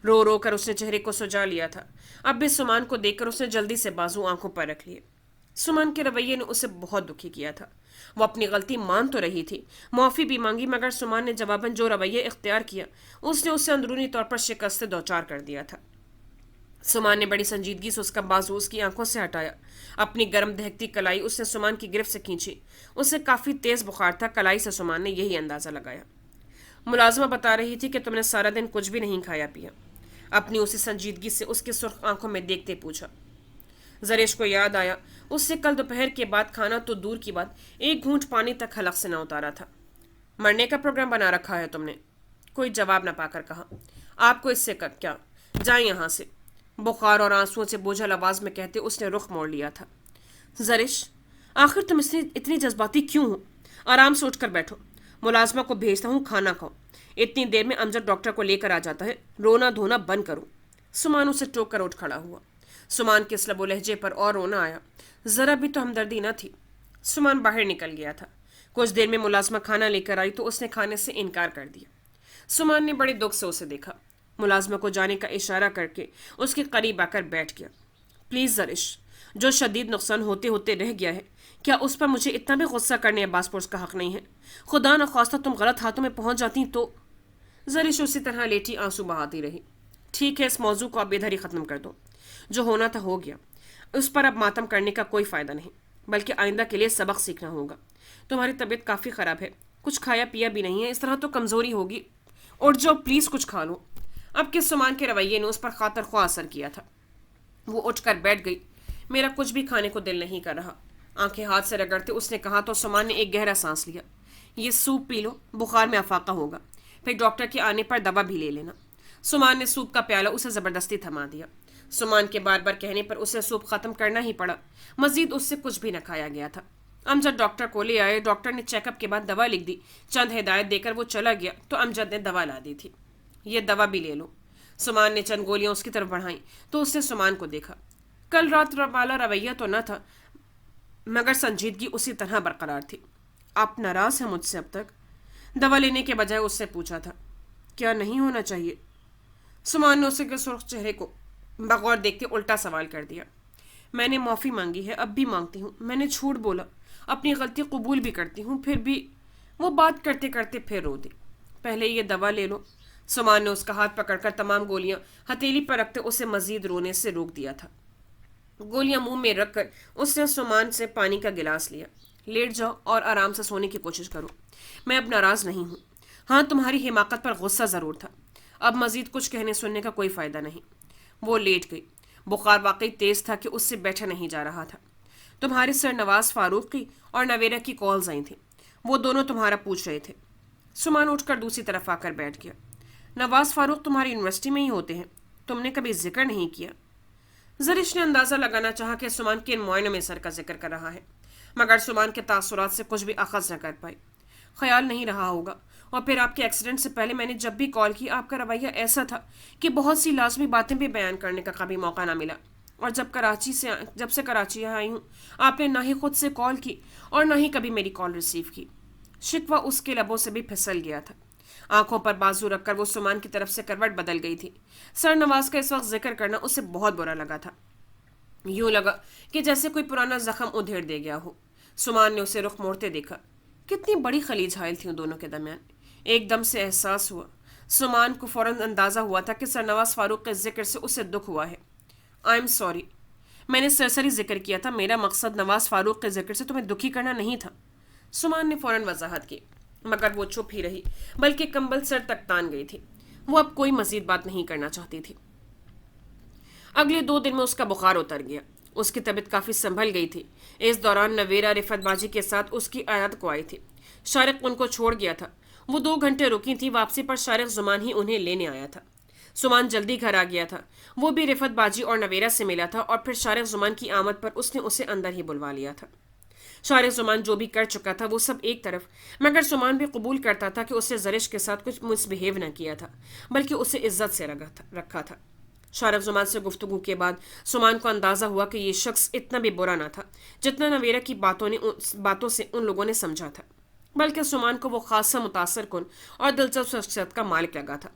رو رو کر اس نے چہرے کو سجا لیا تھا۔ اب بھی سمان کو دیکھ کر اس نے جلدی سے بازو آنکھوں پر رکھ لیے۔ سمان کے رویے نے اسے بہت دکھی کیا تھا۔ وہ اپنی غلطی مان تو رہی تھی، معافی بھی مانگی، مگر سمان نے جواباً جو رویہ اختیار کیا اس نے اسے اندرونی طور پر شکست سے دوچار کر دیا تھا۔ سمان نے بڑی سنجیدگی سے اس کا بازو اس کی آنکھوں سے ہٹایا. اپنی گرم دہکتی کلائی اس نے سمان کی گرفت سے کھینچی. اسے کافی تیز بخار تھا. کلائی سے سمان نے یہی اندازہ لگایا. ملازمہ بتا رہی تھی کہ تم نے سارا دن کچھ بھی نہیں کھایا پیا. اپنی اسی سنجیدگی سے اس کے سرخ آنکھوں میں دیکھتے پوچھا. زریش کو یاد آیا اس سے کل دوپہر کے بعد کھانا تو دور کی بات ایک گھونٹ پانی تک حلق سے نہ اتارا تھا. مرنے کا پروگرام بنا رکھا ہے تم نے؟ کوئی جواب نہ پا کر کہا. آپ کو اس سے کیا؟ جائیں یہاں سے. بخار اور آنسوؤں سے بوجھل آواز میں کہتے اس نے رخ موڑ لیا تھا. زریش آخر تم اتنی جذباتی کیوں ہو؟ آرام سے اٹھ کر بیٹھو. ملازمہ کو بھیجتا ہوں کھانا کھاؤ. اتنی دیر میں امجد ڈاکٹر کو لے کر آ جاتا ہے. رونا دھونا بند کرو. سمان اسے ٹوک کر اٹھ کھڑا ہوا. سمان کے اس لب و لہجے پر اور رونا آیا. ذرا بھی تو ہمدردی نہ تھی. سمان باہر نکل گیا تھا. کچھ دیر میں ملازمہ کھانا لے کر آئی تو اس نے کھانے سے انکار کر دیا. سمان نے بڑے دکھ سے اسے دیکھا. ملازمہ کو جانے کا اشارہ کر کے اس کے قریب آ کر بیٹھ گیا. پلیز زرش، جو شدید نقصان ہوتے ہوتے رہ گیا ہے، کیا اس پر مجھے اتنا بھی غصہ کرنے یا باس پرس کا حق نہیں ہے؟ خدا نخواستہ تم غلط ہاتھوں میں پہنچ جاتی تو. زرش اسی طرح لیٹی آنسو بہاتی رہی. ٹھیک ہے، اس موضوع کو اب ادھر ہی ختم کر دو. جو ہونا تھا ہو گیا. اس پر اب ماتم کرنے کا کوئی فائدہ نہیں، بلکہ آئندہ کے لیے سبق سیکھنا ہوگا. تمہاری طبیعت کافی خراب ہے. کچھ کھایا پیا بھی نہیں ہے. اس طرح تو کمزوری ہوگی. اٹھ جاؤ پلیز، کچھ کھا لو. اب کس سمان کے رویے نے اس پر خاطر خواہ اثر کیا تھا. وہ اٹھ کر بیٹھ گئی. میرا کچھ بھی کھانے کو دل نہیں کر رہا. آنکھیں ہاتھ سے رگڑتے اس نے کہا تو سمان نے ایک گہرا سانس لیا. یہ سوپ پی لو، بخار میں افاقہ ہوگا. پھر ڈاکٹر کے آنے پر دوا بھی لے لینا. سمان نے سوپ کا پیالہ اسے زبردستی تھما دیا. سمان کے بار بار کہنے پر اسے سوپ ختم کرنا ہی پڑا. مزید اس سے کچھ بھی نہ کھایا گیا تھا. امجد ڈاکٹر کو لے آئے. ڈاکٹر نے چیک اپ کے بعد دوا لکھ دی. چند ہدایت دے کر وہ چلا گیا تو امجد نے دوا لا دی تھی. یہ دوا بھی لے لو. سمان نے چند گولیاں اس کی طرف بڑھائیں تو اس نے سمان کو دیکھا. کل رات والا رویہ تو نہ تھا، مگر سنجیدگی اسی طرح برقرار تھی. آپ ناراض ہیں مجھ سے اب تک؟ دوا لینے کے بجائے اس سے پوچھا تھا. کیا نہیں ہونا چاہیے؟ سمان نے اسے کے سرخ چہرے کو بغور دیکھتے الٹا سوال کر دیا. میں نے معافی مانگی ہے، اب بھی مانگتی ہوں. میں نے جھوٹ بولا، اپنی غلطی قبول بھی کرتی ہوں. پھر بھی وہ بات کرتے کرتے پھر رو دی. پہلے یہ دوا لے لو. سمان نے اس کا ہاتھ پکڑ کر تمام گولیاں ہتھیلی پر رکھتے اسے مزید رونے سے روک دیا تھا. گولیاں منہ میں رکھ کر اس نے سمان سے پانی کا گلاس لیا. لیٹ جاؤ اور آرام سے سونے کی کوشش کرو. میں اب ناراض نہیں ہوں. ہاں، تمہاری حماقت پر غصہ ضرور تھا. اب مزید کچھ کہنے سننے کا کوئی فائدہ نہیں. وہ لیٹ گئی. بخار واقعی تیز تھا کہ اس سے بیٹھا نہیں جا رہا تھا. تمہارے سر نواز فاروق کی اور نویرا کی کالز آئی تھیں. وہ دونوں تمہارا پوچھ رہے تھے. سمان اٹھ کر دوسری طرف آ کر بیٹھ گیا. نواز فاروق تمہاری یونیورسٹی میں ہی ہوتے ہیں. تم نے کبھی ذکر نہیں کیا. زرش نے اندازہ لگانا چاہا کہ سمان کے ان معائنوں میں سر کا ذکر کر رہا ہے، مگر سمان کے تاثرات سے کچھ بھی اخذ نہ کر پائی. خیال نہیں رہا ہوگا. اور پھر آپ کے ایکسیڈنٹ سے پہلے میں نے جب بھی کال کی آپ کا رویہ ایسا تھا کہ بہت سی لازمی باتیں بھی بیان کرنے کا کبھی موقع نہ ملا. اور جب سے کراچی آئی ہوں آپ نے نہ ہی خود سے کال کی اور نہ ہی کبھی میری کال ریسیو کی. شکوہ اس کے لبوں سے بھی پھسل گیا تھا. آنکھوں پر بازو رکھ کر وہ سمان کی طرف سے کروٹ بدل گئی تھی. سر نواز کا اس وقت ذکر کرنا اسے بہت برا لگا تھا. یوں لگا کہ جیسے کوئی پرانا زخم ادھیڑ دے گیا ہو. سمان نے اسے رخ موڑتے دیکھا. کتنی بڑی خلیج حائل تھی ان دونوں کے درمیان. ایک دم سے احساس ہوا. سمان کو فوراً اندازہ ہوا تھا کہ سر نواز فاروق کے ذکر سے اسے دکھ ہوا ہے. I am sorry. میں نے سرسری ذکر کیا تھا. میرا مقصد نواز فاروق کے ذکر سے تمہیں دکھی کرنا نہیں تھا. سمان نے فوراً وضاحت کی، مگر وہ چپ ہی رہی، بلکہ کمبل سر تک تان گئی تھی. وہ اب کوئی مزید بات نہیں کرنا چاہتی تھی. اگلے 2 دن میں اس کا بخار اتر گیا. اس کی طبیعت کافی سنبھل گئی تھی. اس دوران نویرا رفت باجی کے ساتھ اس کی عیادت کو آئی تھی. شارق ان کو چھوڑ گیا تھا. وہ 2 گھنٹے رکی تھی. واپسی پر شارق زمان ہی انہیں لینے آیا تھا. سمان جلدی گھر آ گیا تھا. وہ بھی رفت باجی اور نویرا سے ملا تھا اور پھر شارق زمان کی آمد پر اس نے اسے اندر ہی بلوا لیا تھا. شارق زمان جو بھی کر چکا تھا وہ سب ایک طرف، مگر سمان بھی قبول کرتا تھا کہ اسے زرش کے ساتھ کچھ مس بہیو نہ کیا تھا، بلکہ اسے عزت سے رکھا تھا. شارق زمان سے گفتگو کے بعد سمان کو اندازہ ہوا کہ یہ شخص اتنا بھی برا نہ تھا جتنا نویرا کی باتوں سے ان لوگوں نے سمجھا تھا، بلکہ سمان کو وہ خاصا متاثر کن اور دلچسپ شخصیت کا مالک لگا تھا.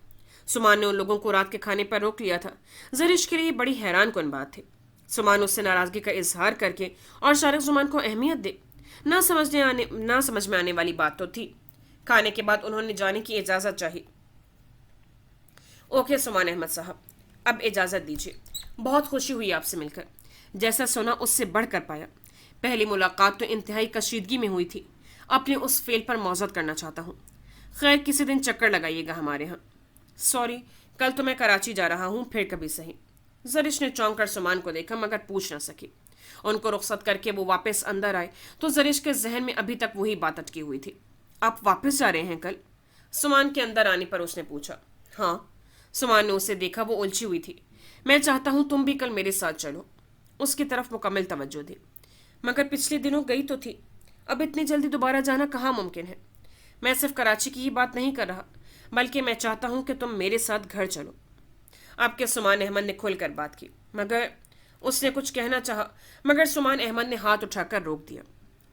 سمان نے ان لوگوں کو رات کے کھانے پر روک لیا تھا. زرش کے لیے بڑی حیران کن بات تھی. سمان اس سے ناراضگی کا اظہار کر کے اور شارق زمان کو اہمیت دے. نہ سمجھ میں آنے والی بات تو تھی. کھانے کے بعد انہوں نے جانے کی اجازت چاہی. اوکے سمان احمد صاحب. اب اجازت دیجیے، بہت خوشی ہوئی آپ سے مل کر، جیسا سنا اس سے بڑھ کر پایا۔ پہلی ملاقات تو انتہائی کشیدگی میں ہوئی تھی، اپنے اس فیل پر معذرت کرنا چاہتا ہوں۔ خیر کسی دن چکر لگائیے گا ہمارے ہاں۔ سوری، کل تو میں کراچی جا رہا ہوں، پھر کبھی صحیح۔ زرش نے چونک کر سمان کو دیکھا مگر پوچھ نہ سکی۔ ان کو رخصت کر کے وہ واپس اندر آئے تو زرش کے ذہن میں ابھی تک وہی بات اٹکی ہوئی تھی۔ آپ واپس جا رہے ہیں کل؟ سمان کے اندر آنے پر اس نے پوچھا۔ ہاں۔ سمان نے اسے دیکھا، وہ الجھی ہوئی تھی۔ میں چاہتا ہوں تم بھی کل میرے ساتھ چلو۔ اس کی طرف مکمل توجہ دی۔ مگر پچھلے دنوں گئی تو تھی، اب اتنی جلدی دوبارہ جانا کہاں ممکن ہے؟ میں صرف کراچی کی ہی بات نہیں کر رہا، بلکہ میں چاہتا ہوں کہ تم میرے ساتھ گھر چلو۔ آپ کے سمان احمد نے کھل کر بات کی، مگر اس نے کچھ کہنا چاہا مگر سمان احمد نے ہاتھ اٹھا کر روک دیا۔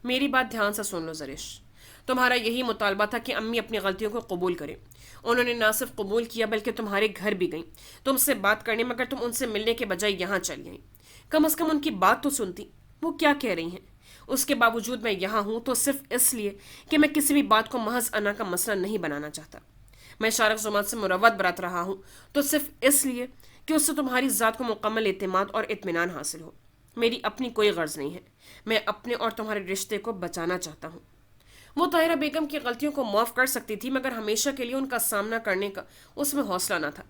میری بات دھیان سے سن لو زرش، تمہارا یہی مطالبہ تھا کہ امی اپنی غلطیوں کو قبول کریں۔ انہوں نے نہ صرف قبول کیا بلکہ تمہارے گھر بھی گئیں تم سے بات کرنے، مگر تم ان سے ملنے کے بجائے یہاں چلی آئیں۔ کم از کم ان کی بات تو سنتی، وہ کیا کہہ رہی ہیں۔ اس کے باوجود میں یہاں ہوں تو صرف اس لیے کہ میں کسی بھی بات کو محض انا کا مسئلہ نہیں بنانا چاہتا۔ میں شارق زمات سے مروت برت رہا ہوں تو صرف اس لیے کہ اس سے تمہاری ذات کو مکمل اعتماد اور اطمینان حاصل ہو۔ میری اپنی کوئی غرض نہیں ہے، میں اپنے اور تمہارے رشتے کو بچانا چاہتا ہوں۔ وہ طاہرہ بیگم کی غلطیوں کو معاف کر سکتی تھی مگر ہمیشہ کے لیے ان کا سامنا کرنے کا اس میں حوصلہ نہ تھا۔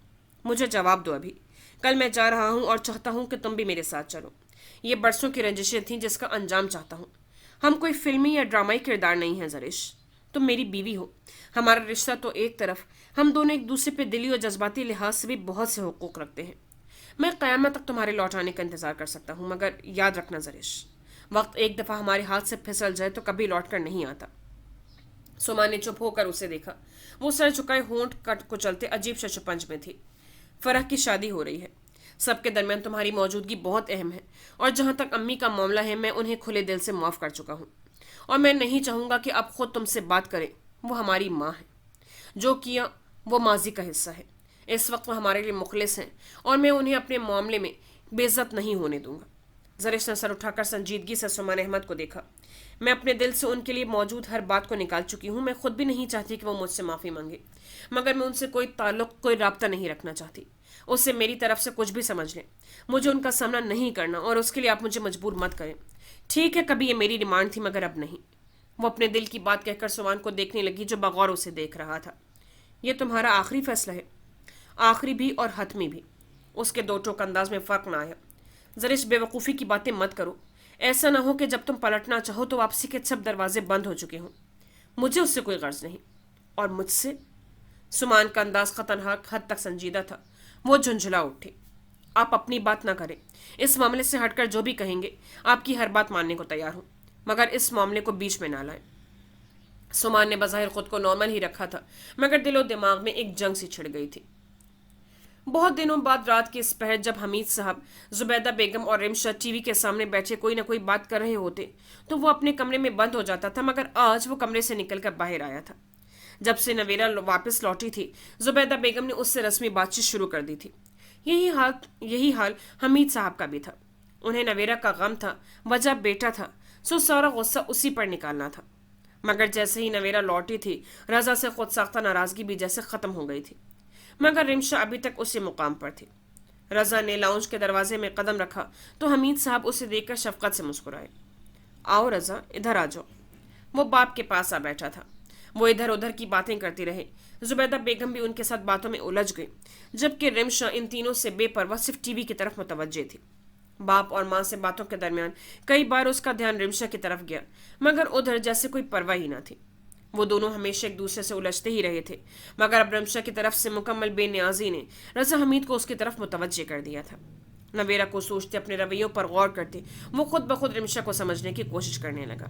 مجھے جواب دو ابھی، کل میں جا رہا ہوں اور چاہتا ہوں کہ تم بھی میرے ساتھ چلو۔ یہ برسوں کی رنجشیں تھیں جس کا انجام چاہتا ہوں۔ ہم کوئی فلمی یا ڈرامائی کردار نہیں ہیں زرش، تم میری بیوی ہو، ہمارا رشتہ تو ایک طرف، ہم دونوں ایک دوسرے پہ دلی اور جذباتی لحاظ سے بھی بہت سے حقوق رکھتے ہیں۔ میں قیامت تک تمہارے لوٹ آنے کا انتظار کر سکتا ہوں، مگر یاد رکھنا زرش، وقت ایک دفعہ ہمارے ہاتھ سے پھسل جائے تو کبھی لوٹ کر نہیں آتا۔ سما نے چپ ہو کر اسے دیکھا، وہ سر جھکائے ہونٹ کٹ کچلتے عجیب ششپنج میں تھی۔ فرح کی شادی ہو رہی ہے، سب کے درمیان تمہاری موجودگی بہت اہم ہے، اور جہاں تک امی کا معاملہ ہے میں انہیں کھلے دل سے معاف کر چکا ہوں، اور میں نہیں چاہوں گا کہ اب خود تم سے بات کریں۔ وہ ہماری ماں ہے، جو کیا وہ ماضی کا حصہ ہے۔ اس وقت وہ ہمارے لیے مخلص ہیں اور میں انہیں اپنے معاملے میں بے عزت نہیں ہونے دوں گا۔ زرش نے سر اٹھا کر سنجیدگی سے سمان احمد کو دیکھا۔ میں اپنے دل سے ان کے لیے موجود ہر بات کو نکال چکی ہوں، میں خود بھی نہیں چاہتی کہ وہ مجھ سے معافی مانگے، مگر میں ان سے کوئی تعلق، کوئی رابطہ نہیں رکھنا چاہتی۔ اس سے میری طرف سے کچھ بھی سمجھ لیں، مجھے ان کا سامنا نہیں کرنا، اور اس کے لیے آپ مجھے مجبور مت کریں۔ ٹھیک ہے، کبھی یہ میری ڈیمانڈ تھی مگر اب نہیں۔ وہ اپنے دل کی بات کہہ کر سمان کو دیکھنے لگی جو بغور اسے دیکھ رہا تھا۔ یہ تمہارا آخری فیصلہ ہے؟ آخری بھی اور حتمی بھی۔ اس کے دو ٹوک انداز میں فرق نہ آیا۔ زرش بے وقوفی کی باتیں مت کرو، ایسا نہ ہو کہ جب تم پلٹنا چاہو تو واپسی کے سب دروازے بند ہو چکے ہوں۔ مجھے اس سے کوئی غرض نہیں، اور مجھ سے؟ سمان کا انداز خطرناک حد تک سنجیدہ تھا، وہ جھنجھلا اٹھی۔ آپ اپنی بات نہ کریں، اس معاملے سے ہٹ کر جو بھی کہیں گے آپ کی ہر بات ماننے کو تیار ہوں، مگر اس معاملے کو بیچ میں نہ لائیں۔ سمان نے بظاہر خود کو نارمل ہی رکھا تھا مگر دل و دماغ میں ایک جنگ سی چھڑ گئی تھی۔ بہت دنوں بعد رات کے اس پہر جب حمید صاحب، زبیدہ بیگم اور رمشا ٹی وی کے سامنے بیٹھے کوئی نہ کوئی بات کر رہے ہوتے تو وہ اپنے کمرے میں بند ہو جاتا تھا، مگر آج وہ کمرے سے نکل کر باہر آیا تھا۔ جب سے نویرا واپس لوٹی تھی زبیدہ بیگم نے اس سے رسمی بات چیت شروع کر دی تھی۔ یہی حال حمید صاحب کا بھی تھا۔ انہیں نویرا کا غم تھا، وجہ بیٹا تھا، سو سارا غصہ اسی پر نکالنا تھا۔ مگر جیسے ہی نویرا لوٹی تھی رضا سے خود ساختہ ناراضگی بھی جیسے ختم ہو گئی تھی، مگر رمشا ابھی تک اسی مقام پر تھی۔ رضا نے لاؤنج کے دروازے میں قدم رکھا تو حمید صاحب اسے دیکھ کر شفقت سے مسکرائے۔ آؤ رضا، ادھر آ جاؤ۔ وہ باپ کے پاس آ بیٹھا تھا۔ وہ ادھر ادھر کی باتیں کرتی رہے۔ زبیدہ بیگم بھی ان کے ساتھ باتوں میں الجھ گئی، جبکہ رمشا ان تینوں سے بے پرواہ صرف ٹی وی کی طرف متوجہ تھی۔ باپ اور ماں سے باتوں کے درمیان کئی بار اس کا دھیان رمشا کی طرف گیا، مگر ادھر جیسے کوئی پرواہ ہی نہ تھی۔ وہ دونوں ہمیشہ ایک دوسرے سے الجھتے ہی رہے تھے، مگر اب رمشا کی طرف سے مکمل بے نیازی نے رضا حمید کو اس کی طرف متوجہ کر دیا تھا۔ نویرا کو سوچتے، اپنے رویوں پر غور کرتے، وہ خود بخود رمشا کو سمجھنے کی کوشش کرنے لگا۔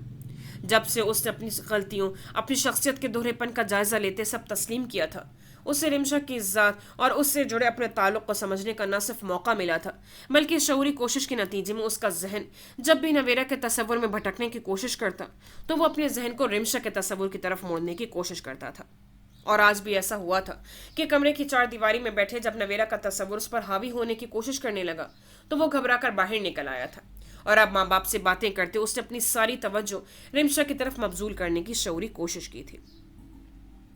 جب سے اس نے اپنی غلطیوں، اپنی شخصیت کے دوہرے پن کا جائزہ لیتے سب تسلیم کیا تھا، اسے رمشا کی ذات اور اس سے جڑے اپنے تعلق کو سمجھنے کا نہ صرف موقع ملا تھا بلکہ شعوری کوشش کے نتیجے میں اس کا ذہن جب بھی نویرا کے تصور میں بھٹکنے کی کوشش کرتا تو وہ اپنے ذہن کو رمشا کے تصور کی طرف موڑنے کی کوشش کرتا تھا۔ اور آج بھی ایسا ہوا تھا کہ کمرے کی چار دیواری میں بیٹھے جب نویرا کا تصور اس پر حاوی ہونے کی کوشش کرنے لگا تو وہ گھبرا کر باہر نکل آیا تھا، اور اب ماں باپ سے باتیں کرتے اس نے اپنی ساری توجہ رمشا کی طرف مبذول کرنے کی شعوری کوشش کی تھی۔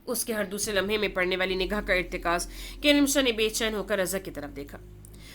اس کے ہر دوسرے لمحے میں پڑنے والی نگاہ کا ارتکاز کہ رمشا نے بے چین ہو کر رضا کی طرف دیکھا۔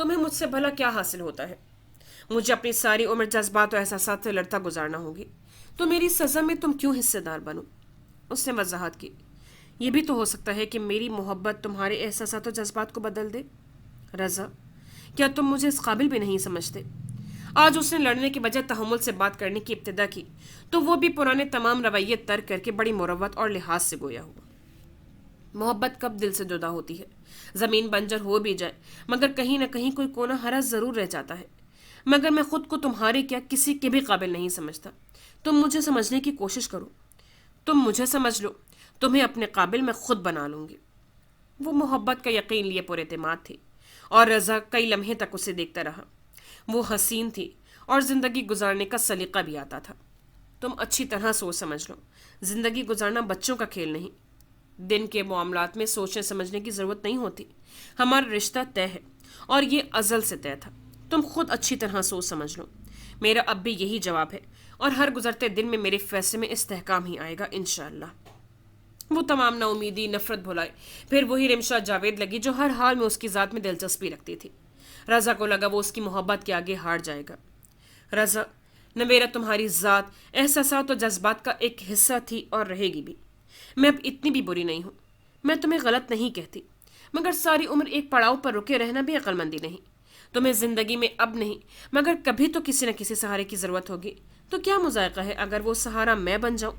تمہیں مجھ سے بھلا کیا حاصل ہوتا ہے؟ مجھے اپنی ساری عمر جذبات و احساسات سے لڑتا گزارنا ہوگی، تو میری سزا میں تم کیوں حصے دار بنو؟ اس نے وضاحت کی، یہ بھی تو ہو سکتا ہے کہ میری محبت تمہارے احساسات و جذبات کو بدل دے۔ رضا، کیا تم مجھے اس قابل بھی نہیں سمجھتے؟ آج اس نے لڑنے کی بجائے تحمل سے بات کرنے کی ابتدا کی، تو وہ بھی پرانے تمام رویے ترک کر کے بڑی مروت اور لحاظ سے گویا ہوا۔ محبت کب دل سے جدا ہوتی ہے؟ زمین بنجر ہو بھی جائے مگر کہیں نہ کہیں کوئی کونا ہرا ضرور رہ جاتا ہے۔ مگر میں خود کو تمہارے کیا کسی کے بھی قابل نہیں سمجھتا۔ تم مجھے سمجھنے کی کوشش کرو، تم مجھے سمجھ لو، تمہیں اپنے قابل میں خود بنا لوں گی۔ وہ محبت کا یقین لیے پر اعتماد تھی، اور رضا کئی لمحے تک اسے دیکھتا رہا۔ وہ حسین تھی اور زندگی گزارنے کا سلیقہ بھی آتا تھا۔ تم اچھی طرح سوچ سمجھ لو، زندگی گزارنا بچوں کا کھیل نہیں۔ دن کے معاملات میں سوچنے سمجھنے کی ضرورت نہیں ہوتی۔ ہمارا رشتہ طے ہے اور یہ ازل سے طے تھا۔ تم خود اچھی طرح سوچ سمجھ لو۔ میرا اب بھی یہی جواب ہے، اور ہر گزرتے دن میں میرے فیصلے میں استحکام ہی آئے گا انشاءاللہ۔ وہ تمام نا امیدی، نفرت بھلائے، پھر وہی رمشا جاوید لگی جو ہر حال میں اس کی ذات میں دلچسپی رکھتی تھی۔ رضا کو لگا وہ اس کی محبت کے آگے ہار جائے گا۔ رضا، نویرا تمہاری ذات، احساسات و جذبات کا ایک حصہ تھی اور رہے گی بھی۔ میں اب اتنی بھی بری نہیں ہوں۔ میں تمہیں غلط نہیں کہتی، مگر ساری عمر ایک پڑاؤ پر رکے رہنا بھی عقل مندی نہیں۔ تمہیں زندگی میں اب نہیں مگر کبھی تو کسی نہ کسی سہارے کی ضرورت ہوگی، تو کیا مذائقہ ہے اگر وہ سہارا میں بن جاؤں؟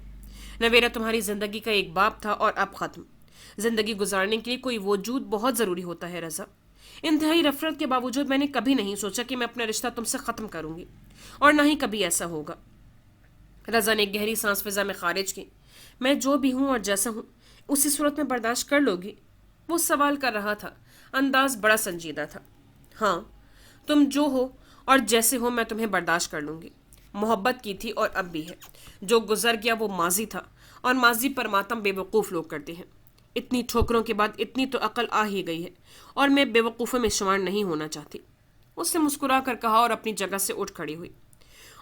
نویرا تمہاری زندگی کا ایک باب تھا اور اب ختم۔ زندگی گزارنے کے لیے کوئی وجود بہت ضروری ہوتا ہے رضا۔ انتہائی نفرت کے باوجود میں نے کبھی نہیں سوچا کہ میں اپنا رشتہ تم سے ختم کروں گی، اور نہ ہی کبھی ایسا ہوگا۔ رضا نے ایک گہری سانس فضا میں خارج کی۔ میں جو بھی ہوں اور جیسا ہوں، اسی صورت میں برداشت کر لو گی؟ وہ سوال کر رہا تھا، انداز بڑا سنجیدہ تھا۔ ہاں، تم جو ہو اور جیسے ہو میں تمہیں برداشت کر لوں گی۔ محبت کی تھی اور اب بھی ہے۔ جو گزر گیا وہ ماضی تھا، اور ماضی پر ماتم بے وقوف لوگ کرتے ہیں۔ اتنی ٹھوکروں کے بعد اتنی تو عقل آ ہی گئی ہے، اور میں بے وقوفوں میں شمار نہیں ہونا چاہتی۔ اس نے مسکرا کر کہا اور اپنی جگہ سے اٹھ کھڑی ہوئی۔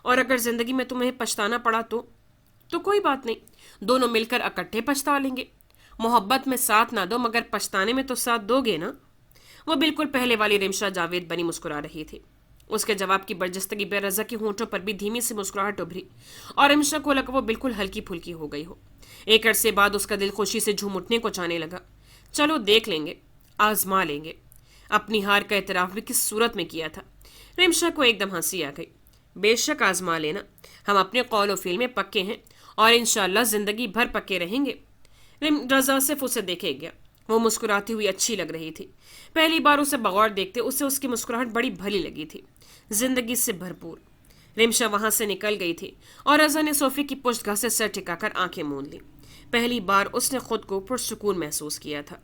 اور اگر زندگی میں تمہیں پچھتانا پڑا تو کوئی بات نہیں، دونوں مل کر اکٹھے پچھتا لیں گے۔ محبت میں ساتھ نہ دو مگر پچھتانے میں تو ساتھ دو گے نا؟ وہ بالکل پہلے والی رمشا جاوید بنی مسکرا رہی تھی۔ اس کے جواب کی برجستگی بے رضا کے ہونٹوں پر بھی دھیمی سی مسکراہٹ ابھری، اور رمشا کو لگا وہ بالکل ہلکی پھلکی ہو گئی ہو۔ ایک عرصے بعد اس کا دل خوشی سے جھوم اٹھنے کو چاہنے لگا۔ چلو دیکھ لیں گے، آزما لیں گے۔ اپنی ہار کا اعتراف بھی کس صورت میں کیا تھا؟ رمشا کو ایک دم ہنسی آ گئی۔ بے شک آزما لینا، ہم اپنے قول و فعل میں پکے ہیں، اور انشاءاللہ زندگی بھر پکے رہیں گے۔ رضا صرف اسے دیکھے گیا۔ وہ مسکراتی ہوئی اچھی لگ رہی تھی۔ پہلی بار اسے بغور دیکھتے اسے اس کی مسکراہٹ بڑی بھلی لگی تھی، زندگی سے بھرپور۔ رمشا وہاں سے نکل گئی تھی، اور رضا نے صوفے کی پشت گاہ سے سر ٹکا کر آنکھیں موند لی۔ پہلی بار اس نے خود کو پرسکون محسوس کیا تھا۔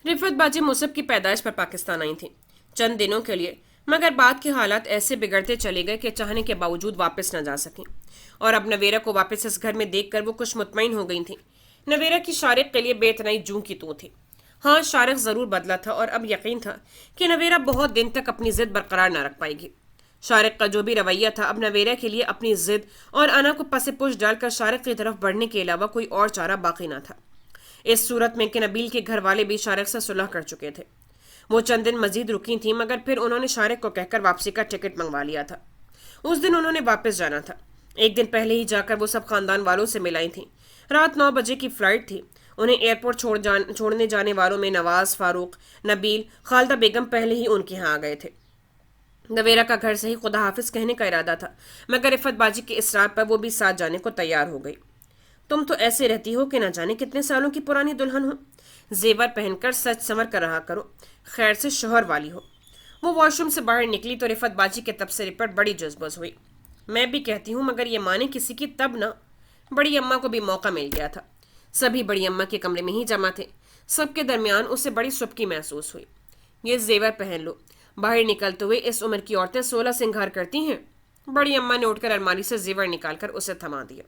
رفعت باجی مصعب کی پیدائش پر پاکستان آئی تھیں، چند دنوں کے لیے، مگر بعد کے حالات ایسے بگڑتے چلے گئے کہ چاہنے کے باوجود واپس نہ جا سکیں، اور اب نویرا کو واپس اس گھر میں دیکھ کر وہ کچھ مطمئن ہو گئی تھیں۔ نویرا کی شارق کے لیے بے اتنائی جوں کی تو تھی۔ ہاں، شارق ضرور بدلا تھا، اور اب یقین تھا کہ نویرا بہت دن تک اپنی ضد برقرار نہ رکھ پائے گی۔ شارق کا جو بھی رویہ تھا، اب نویرا کے لیے اپنی ضد اور انا کو پس پش ڈال کر شارق کی طرف بڑھنے کے علاوہ کوئی اور چارہ باقی نہ تھا، اس صورت میں کہ نبیل کے گھر والے بھی شارق سے صلح کر چکے تھے۔ وہ چند دن مزید رکی تھیں، مگر پھر انہوں نے شارق کو کہہ کر واپسی کا ٹکٹ منگوا لیا تھا۔ اس دن انہوں نے واپس جانا تھا۔ ایک دن پہلے ہی جا کر وہ سب خاندان والوں سے ملائی تھیں۔ رات 9 بجے کی فلائٹ تھی۔ انہیں ایئرپورٹ چھوڑنے جانے والوں میں نواز، فاروق، نبیل، خالدہ بیگم پہلے ہی ان کے ہاں آ گئے تھے۔ نویرا کا گھر سے ہی خدا حافظ کہنے کا ارادہ تھا، مگر رفعت باجی کے اصرار پر وہ بھی ساتھ جانے کو تیار ہو گئی۔ تم تو ایسے رہتی ہو کہ نہ جانے کتنے سالوں کی پرانی دلہن ہو، زیور پہن کر سچ سنور کر رہا کرو، خیر سے شوہر والی ہو۔ وہ واش روم سے باہر نکلی تو رفعت باجی کے تبصرے پر بڑی جذبز ہوئی۔ میں بھی کہتی ہوں مگر یہ مانے کسی کی تب نہ۔ بڑی اماں کو بھی موقع مل گیا تھا، سبھی بڑی اماں کے کمرے میں ہی جمع تھے۔ سب کے درمیان اسے بڑی سبکی محسوس ہوئی۔ یہ زیور پہن لو، باہر نکلتے ہوئے اس عمر کی عورتیں 16 سنگھار کرتی ہیں۔ بڑی اماں نے اٹھ کر الماری سے زیور نکال کر اسے تھما دیا۔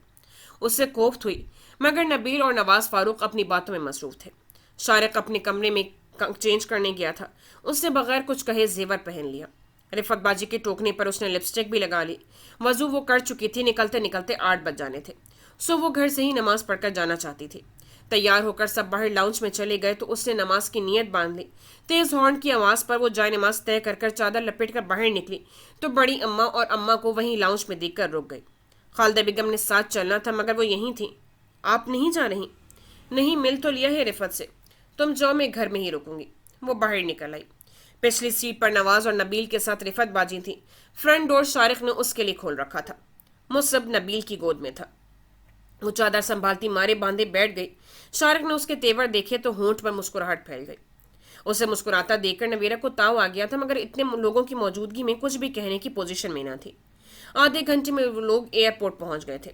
اس سے کوفت ہوئی، مگر نبیل اور نواز فاروق اپنی باتوں میں مصروف تھے۔ شارق اپنے کمرے میں چینج کرنے گیا تھا، اس نے بغیر کچھ کہے زیور پہن لیا۔ رفعت باجی کے ٹوکنے پر اس نے لپسٹک بھی لگا لی۔ وضو وہ کر چکی تھی، نکلتے نکلتے 8 بج جانے تھے، سو وہ گھر سے ہی نماز پڑھ کر جانا چاہتی تھی۔ تیار ہو کر سب باہر لاؤنج میں چلے گئے تو اس نے نماز کی نیت باندھ لی۔ تیز ہارن کی آواز پر وہ جائے نماز طے کر کر چادر لپیٹ کر باہر نکلی تو بڑی اماں اور اماں کو وہیں لاؤنج میں دیکھ کر رک گئی۔ خالدہ بیگم نے ساتھ چلنا تھا مگر وہ یہیں تھی۔ آپ نہیں جا رہی؟ نہیں، مل تو لیا ہے رفت سے۔ تم جاؤ، میں گھر میں ہی رکوں گی۔ وہ باہر نکل آئی۔ پچھلی سیٹ پر نواز اور نبیل کے ساتھ رفت باجی تھی۔ فرنٹ ڈور شارق نے اس کے لیے کھول رکھا تھا۔ مصب نبیل کی گود میں تھا۔ وہ چادر سنبھالتی مارے باندھے بیٹھ گئی۔ شارق نے اس کے تیور دیکھے تو ہونٹ پر مسکراہٹ پھیل گئی۔ اسے مسکراتا دیکھ کر نویرہ کو تاؤ آ گیا تھا مگر اتنے لوگوں کی موجودگی میں کچھ بھی کہنے کی پوزیشن میں نہ تھی۔ آدھے گھنٹے میں وہ لوگ ایئرپورٹ پہنچ گئے تھے۔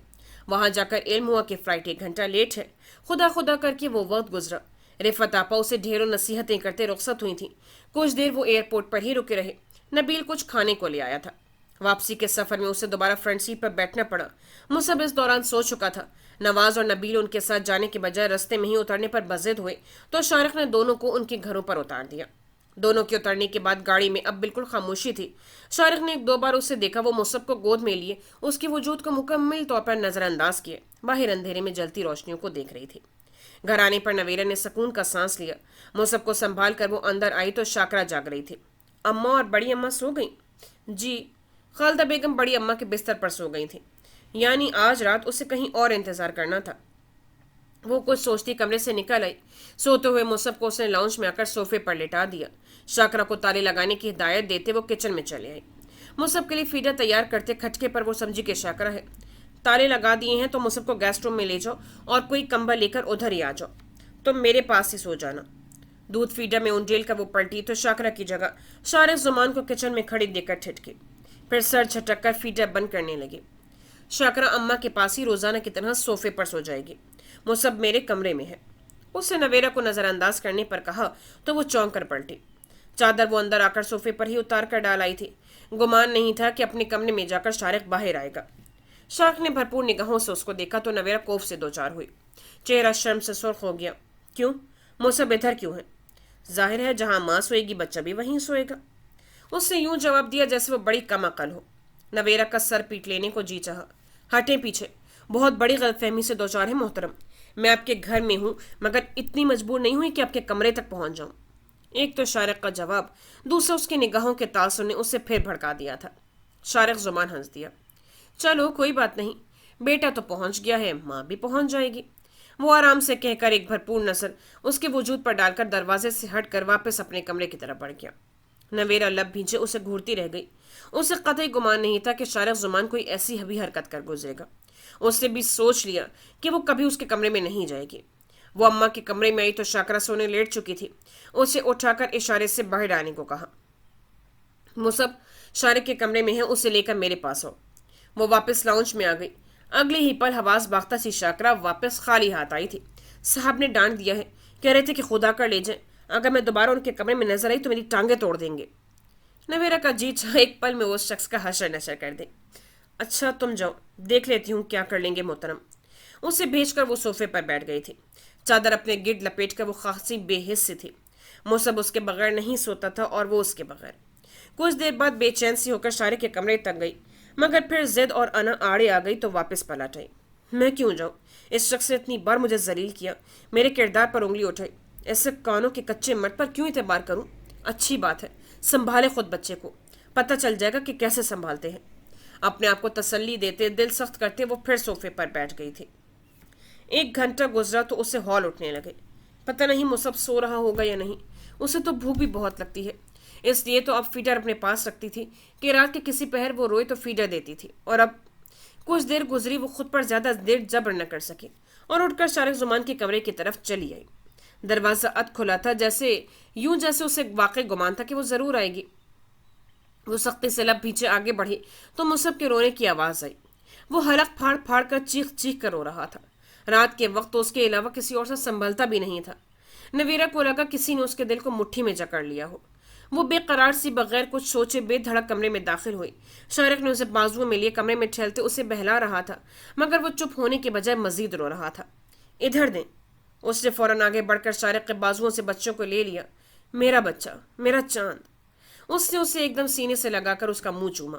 وہاں جا کر علم ہوا کہ فلائٹ 1 گھنٹہ لیٹ ہے۔ خدا خدا کر کے وہ وقت گزرا۔ رفت آپا اسے ڈھیروں نصیحتیں کرتے رخصت ہوئی تھیں۔ کچھ دیر وہ ایئرپورٹ پر ہی رکے رہے۔ نبیل کچھ کھانے کو لے آیا تھا۔ واپسی کے سفر میں اسے دوبارہ فرنٹ سیٹ پر بیٹھنا پڑا۔ مصب اس دوران سو چکا تھا۔ نواز اور نبیل ان کے ساتھ جانے کے بجائے رستے میں ہی اترنے پر بضد ہوئے تو شارق نے دونوں کو ان کے گھروں پر اتار دیا۔ دونوں کے اترنے کے بعد گاڑی میں اب بالکل خاموشی تھی۔ شارق نے 1-2 بار اسے دیکھا۔ وہ مصب کو گود میں لیے اس کے وجود کو مکمل طور پر نظر انداز کیے باہر اندھیرے میں جلتی روشنیوں کو دیکھ رہی تھی۔ گھر آنے پر نویرہ نے سکون کا سانس لیا۔ مصب کو سنبھال کر وہ اندر آئی تو شاکرہ جاگ رہی تھی۔ اماں اور بڑی اماں سو گئیں؟ جی، خالدہ بیگم بڑی اماں کے بستر پر سو گئی تھیں۔ یعنی آج رات اسے کہیں اور انتظار کرنا تھا۔ وہ کچھ سوچتی کمرے سے نکل آئی۔ سوتے ہوئے مصب کو اس نے لاؤنج میں آ کر صوفے پر لٹا دیا۔ شاکرہ کو تالے لگانے کی ہدایت دیتے وہ کچن میں چلے آئی۔ مصب کے لیے فیڈر تیار کرتے کھٹکے پر وہ سمجھی کہ شاکرہ ہے۔ تالے لگا دیے ہیں تو مصب کو گیسٹ روم میں لے جاؤ اور کوئی کمبل لے کر ادھر ہی آ جاؤ۔ تم میرے پاس ہی سو جانا۔ دودھ فیڈر میں انڈیل کا وہ پلٹی تو شاکرہ کی جگہ شارق زمان کو کچن میں کھڑی دیکھ کر ٹھٹکی۔ پھر سر جھٹک کر فیڈر بند کرنے لگی۔ شاکرہ اماں کے پاس ہی روزانہ کی طرح صوفے پر سو جائے گی۔ مصب میرے کمرے میں ہے۔ اس نے نویرہ کو نظر انداز کرنے پر کہا تو وہ چونک کر پلٹی۔ چادر وہ اندر آ کر صوفے پر ہی اتار کر ڈال آئی تھی۔ گمان نہیں تھا کہ اپنے کمرے میں جا کر شارق باہر آئے گا۔ شارق نے بھرپور نگاہوں سے اس کو دیکھا تو نویرہ کوف سے دوچار ہوئی۔ چہرہ شرم سے سرخ ہو گیا۔ کیوں؟ مصب ادھر کیوں ہے؟ ظاہر ہے جہاں ماں سوئے گی بچہ بھی وہیں سوئے گا۔ اس نے یوں جواب دیا جیسے وہ بڑی کم عقل ہو۔ نویرہ کا سر پیٹ لینے کو جی چاہا۔ ہٹیں پیچھے، بہت بڑی غلط فہمی سے دوچار ہے محترم۔ میں آپ کے گھر میں ہوں مگر اتنی مجبور نہیں ہوئی کہ آپ کے کمرے تک پہنچ جاؤں۔ ایک تو شارق کا جواب، دوسرا اس کی نگاہوں کے تاثر نے اسے پھر بھڑکا دیا تھا۔ شارق زبان ہنس دیا۔ چلو کوئی بات نہیں، بیٹا تو پہنچ گیا ہے، ماں بھی پہنچ جائے گی۔ وہ آرام سے کہہ کر ایک بھرپور نظر اس کے وجود پر ڈال کر دروازے سے ہٹ کر واپس اپنے کمرے کی طرف بڑھ گیا۔ نویرہ لب بھینچے اسے گھورتی رہ گئی۔ اسے قطعی گمان نہیں تھا کہ شارق زمان کوئی ایسی حبی حرکت کر گزرے گا۔ اس نے بھی سوچ لیا کہ وہ کبھی اس کے کمرے میں نہیں جائے گی۔ وہ اماں کے کمرے میں آئی تو شاکرہ سونے لیٹ چکی تھی۔ اسے اٹھا کر اشارے سے باہر آنے کو کہا۔ مصب شارق کے کمرے میں ہے، اسے لے کر میرے پاس آؤ۔ وہ واپس لاؤنج میں آ گئی۔ اگلے ہی پل حواس باختہ سی شاکرہ واپس خالی ہاتھ آئی تھی۔ صاحب نے ڈانٹ دیا ہے، کہہ رہے تھے کہ خدا کر لے جائیں، اگر میں دوبارہ ان کے کمرے میں نظر آئی تو میری ٹانگیں توڑ دیں گے۔ نویرہ کا جی چاہا ایک پل میں اس شخص کا حشر نشر کر دے۔ اچھا تم جاؤ، دیکھ لیتی ہوں کیا کر لیں گے محترم۔ اسے بھیج کر وہ صوفے پر بیٹھ گئی تھی۔ چادر اپنے گرد لپیٹ کر وہ خاصی بے حس سی تھی۔ مصب اس کے بغیر نہیں سوتا تھا اور وہ اس کے بغیر۔ کچھ دیر بعد بے چین سی ہو کر شارق کے کمرے تک گئی مگر پھر ضد اور انا آڑے آ گئی تو واپس پلٹ آئی۔ میں کیوں جاؤں؟ اس شخص نے اتنی بار مجھے ذلیل کیا، میرے کردار پر انگلی اٹھائی، ایسے کانوں کے کچے مرد پر کیوں اعتبار کروں؟ اچھی بات ہے، سنبھالے خود بچے کو، پتہ چل جائے گا کہ کیسے سنبھالتے ہیں۔ اپنے آپ کو تسلی دیتے دل سخت کرتے وہ پھر صوفے پر بیٹھ گئی تھی۔ 1 گھنٹہ گزرا تو اسے ہال اٹھنے لگے۔ پتہ نہیں مصب سو رہا ہوگا یا نہیں، اسے تو بھوک بھی بہت لگتی ہے، اس لیے تو اب فیڈر اپنے پاس رکھتی تھی کہ رات کے کسی پہر وہ روئے تو فیڈر دیتی تھی۔ اور اب کچھ دیر گزری، وہ خود پر زیادہ دیر جبر نہ کر سکی اور اٹھ کر شارق زمان کے کمرے کی طرف چلی آئی۔ دروازہ اد کھلا تھا، جیسے اسے واقع گمان تھا کہ وہ ضرور آئے گی۔ وہ سختی سے لب پیچھے آگے بڑھی تو مصب کے رونے کی آواز آئی۔ وہ حلق پھاڑ پھاڑ کر چیخ چیخ کر رو رہا تھا۔ رات کے وقت تو اس کے علاوہ کسی اور سے سنبھلتا بھی نہیں تھا۔ نویرہ کو لگا کسی نے اس کے دل کو مٹھی میں جکڑ لیا ہو۔ وہ بے قرار سی بغیر کچھ سوچے بے دھڑک کمرے میں داخل ہوئی۔ شارق نے اسے بازوؤں میں لیے کمرے میں ٹھہلتے اسے بہلا رہا تھا مگر وہ چپ ہونے کے بجائے مزید رو رہا تھا۔ ادھر دیں۔ اس نے فوراً آگے بڑھ کر شارق کے بازوؤں سے بچوں کو لے لیا۔ میرا بچہ، میرا چاند۔ اس نے اسے ایک دم سینے سے لگا کر اس کا منہ چوما۔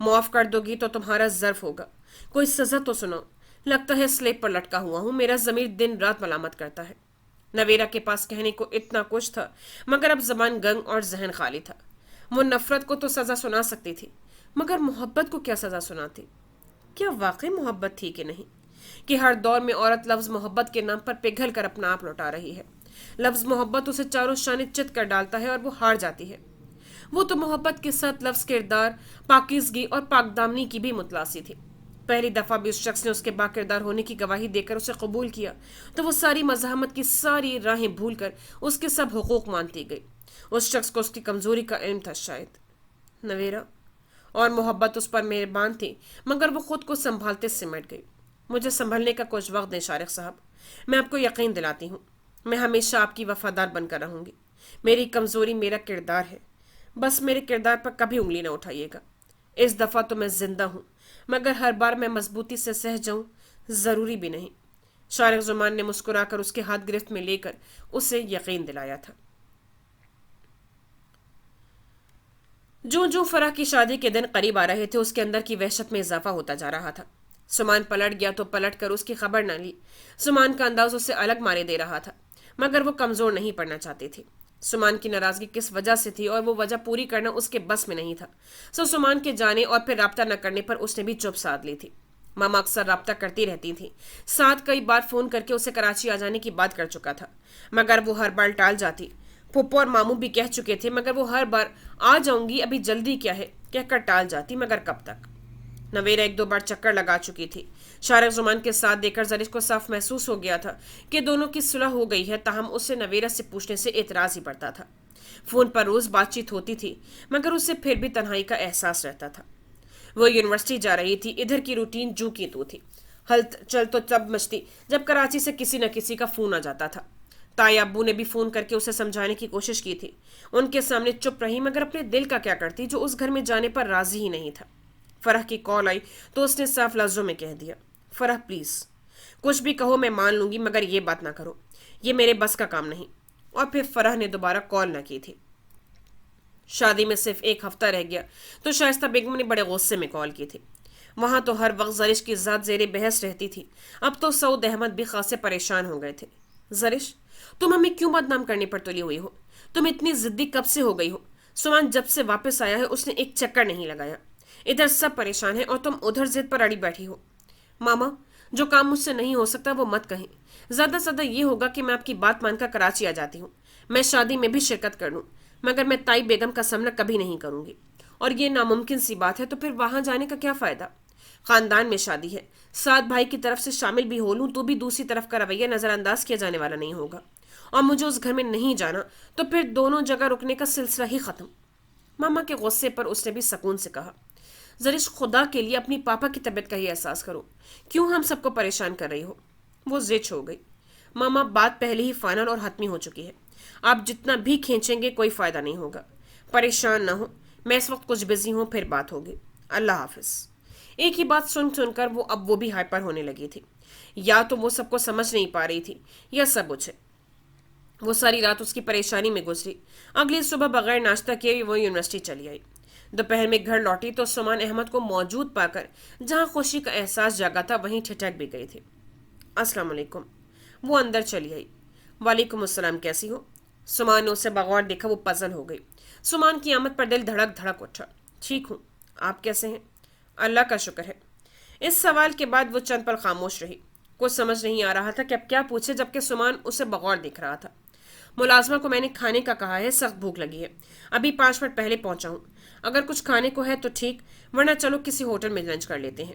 معاف کر دو گی تو تمہارا ظرف ہوگا. کوئی سزا تو سنو. لگتا ہے سلیب پر لٹکا ہوا ہوں. میرا ضمیر دن رات ملامت کرتا ہے. نویرا کے پاس کہنے کو اتنا کچھ تھا مگر اب زبان گنگ اور ذہن خالی تھا. وہ نفرت کو تو سزا سنا سکتی تھی مگر محبت کو کیا سزا سناتی؟ کیا واقعی محبت تھی کہ نہیں کہ ہر دور میں عورت لفظ محبت کے نام پر پگھل کر اپنا آپ لوٹا رہی ہے؟ لفظ محبت اسے چاروں شانے چت کر ڈالتا ہے اور وہ ہار جاتی ہے. وہ تو محبت کے ساتھ لفظ کردار، پاکیزگی اور پاک دامنی کی بھی متلاسی تھی. پہلی دفعہ بھی اس شخص نے اس کے با کردار ہونے کی گواہی دے کر اسے قبول کیا تو وہ ساری مزاحمت کی ساری راہیں بھول کر اس کے سب حقوق مانتی گئی. اس شخص کو اس کی کمزوری کا علم تھا شاید. نویرا اور محبت اس پر مہربان تھی مگر وہ خود کو سنبھالتے سمٹ گئی. مجھے سنبھلنے کا کچھ وقت دیں شارق صاحب. میں آپ کو یقین دلاتی ہوں میں ہمیشہ آپ کی وفادار بن کر رہوں گی. میری کمزوری میرا کردار ہے. بس میرے کردار پر کبھی انگلی نہ اٹھائیے گا. اس دفعہ تو میں زندہ ہوں مگر ہر بار میں مضبوطی سے سہ جاؤں ضروری بھی نہیں. شارق زمان نے مسکرا کر اس کے ہاتھ گرفت میں لے کر اسے یقین دلایا تھا. جو فرح کی شادی کے دن قریب آ رہے تھے اس کے اندر کی وحشت میں اضافہ ہوتا جا رہا تھا. سمان پلٹ گیا تو پلٹ کر اس کی خبر نہ لی. سمان کا انداز اسے الگ مارے دے رہا تھا مگر وہ کمزور نہیں پڑنا چاہتی تھی. سمان کی ناراضگی کس وجہ سے تھی اور وہ وجہ پوری کرنا اس کے بس میں نہیں تھا. سمان کے جانے اور پھر رابطہ نہ کرنے پر اس نے بھی چپ سادھ لی تھی. ماما اکثر رابطہ کرتی رہتی تھی. ساتھ کئی بار فون کر کے اسے کراچی آ جانے کی بات کر چکا تھا مگر وہ ہر بار ٹال جاتی. پھپھو اور ماموں بھی کہہ چکے تھے مگر وہ ہر بار آ جاؤں گی ابھی جلدی کیا ہے کہہ کر ٹال جاتی. مگر کب تک؟ نویرا ایک دو بار چکر لگا چکی تھی. شارق زمان کے ساتھ دیکھ کر زرش کو صاف محسوس ہو گیا تھا کہ دونوں کی صلح ہو گئی ہے. تاہم اسے نویرا سے پوچھنے سے اعتراض ہی پڑتا تھا. فون پر روز بات چیت ہوتی تھی مگر اسے پھر بھی تنہائی کا احساس رہتا تھا. وہ یونیورسٹی جا رہی تھی. ادھر کی روٹین جو کی تو تھی. ہل چل تو تب مچتی جب کراچی سے کسی نہ کسی کا فون آ جاتا تھا. تائی ابو نے بھی فون کر کے اسے سمجھانے کی کوشش کی تھی. ان کے سامنے چپ رہی مگر اپنے دل کا کیا کرتی جو اس گھر میں جانے پر راضی ہی نہیں تھا. فرح کی کال آئی تو اس نے صاف لفظوں میں کہہ دیا فرح پلیز کچھ بھی کہو میں مان لوں گی مگر یہ بات نہ کرو. یہ میرے بس کا کام نہیں. اور پھر فرح نے دوبارہ کال نہ کی تھی. شادی میں صرف ایک ہفتہ رہ گیا تو شائستہ بیگم نے بڑے غصے میں کال کی تھی. وہاں تو ہر وقت زرش کی ذات زیر بحث رہتی تھی. اب تو سعود احمد بھی خاصے پریشان ہو گئے تھے. زرش تم ہمیں کیوں بدنام کرنے پر تلی ہوئی ہو؟ تم اتنی ضدی کب سے ہو گئی ہو؟ سمان جب سے واپس آیا ہے اس نے ایک چکر نہیں لگایا. ادھر سب پریشان ہیں اور تم ادھر ضد پر اڑی بیٹھی ہو. ماما جو کام مجھ سے نہیں ہو سکتا وہ مت کہیں. زیادہ زیادہ یہ ہوگا کہ میں آپ کی بات مان کر کراچی آ جاتی ہوں. میں شادی میں بھی شرکت کر لوں مگر میں تائی بیگم کا سامنا کبھی نہیں کروں گی. اور یہ ناممکن سی بات ہے تو پھر وہاں جانے کا کیا فائدہ؟ خاندان میں شادی ہے. 7 بھائی کی طرف سے شامل بھی ہو لوں تو بھی دوسری طرف کا رویہ نظر انداز کیا جانے والا نہیں ہوگا. اور مجھے اس گھر میں نہیں جانا تو پھر دونوں جگہ رکنے کا سلسلہ ہی ختم. ماما کے غصے پر اس نے بھی سکون سے کہا زرش خدا کے لیے اپنی پاپا کی طبیعت کا ہی احساس کرو. کیوں ہم سب کو پریشان کر رہی ہو؟ وہ زچ ہو گئی. ماما بات پہلے ہی فائنل اور حتمی ہو چکی ہے. آپ جتنا بھی کھینچیں گے کوئی فائدہ نہیں ہوگا. پریشان نہ ہو میں اس وقت کچھ بزی ہوں پھر بات ہوگی. اللہ حافظ. ایک ہی بات سن کر وہ بھی ہائپر ہونے لگی تھی. یا تو وہ سب کو سمجھ نہیں پا رہی تھی یا سب اچھے. وہ ساری رات اس کی پریشانی میں گزری. اگلی صبح بغیر ناشتہ کیے وہ یونیورسٹی چلی آئی. دوپہر میں گھر لوٹی تو سمان احمد کو موجود پا کر جہاں خوشی کا احساس جاگا تھا وہیں ٹھٹک بھی گئی تھی. السلام علیکم. وہ اندر چلی آئی. وعلیکم السلام کیسی ہو؟ سمان نے اسے بغور دیکھا. وہ پزل ہو گئی. سمان کی آمد پر دل دھڑک دھڑک اٹھا. ٹھیک ہوں. آپ کیسے ہیں؟ اللہ کا شکر ہے. اس سوال کے بعد وہ چند پل خاموش رہی. کچھ سمجھ نہیں آ رہا تھا کہ اب کیا پوچھے جبکہ سمان اسے بغور دیکھ رہا تھا. ملازمہ کو میں نے کھانے کا کہا ہے. سخت بھوک لگی ہے. ابھی 5 منٹ پہلے پہنچا ہوں. اگر کچھ کھانے کو ہے تو ٹھیک ورنہ چلو کسی ہوٹل میں لنچ کر لیتے ہیں.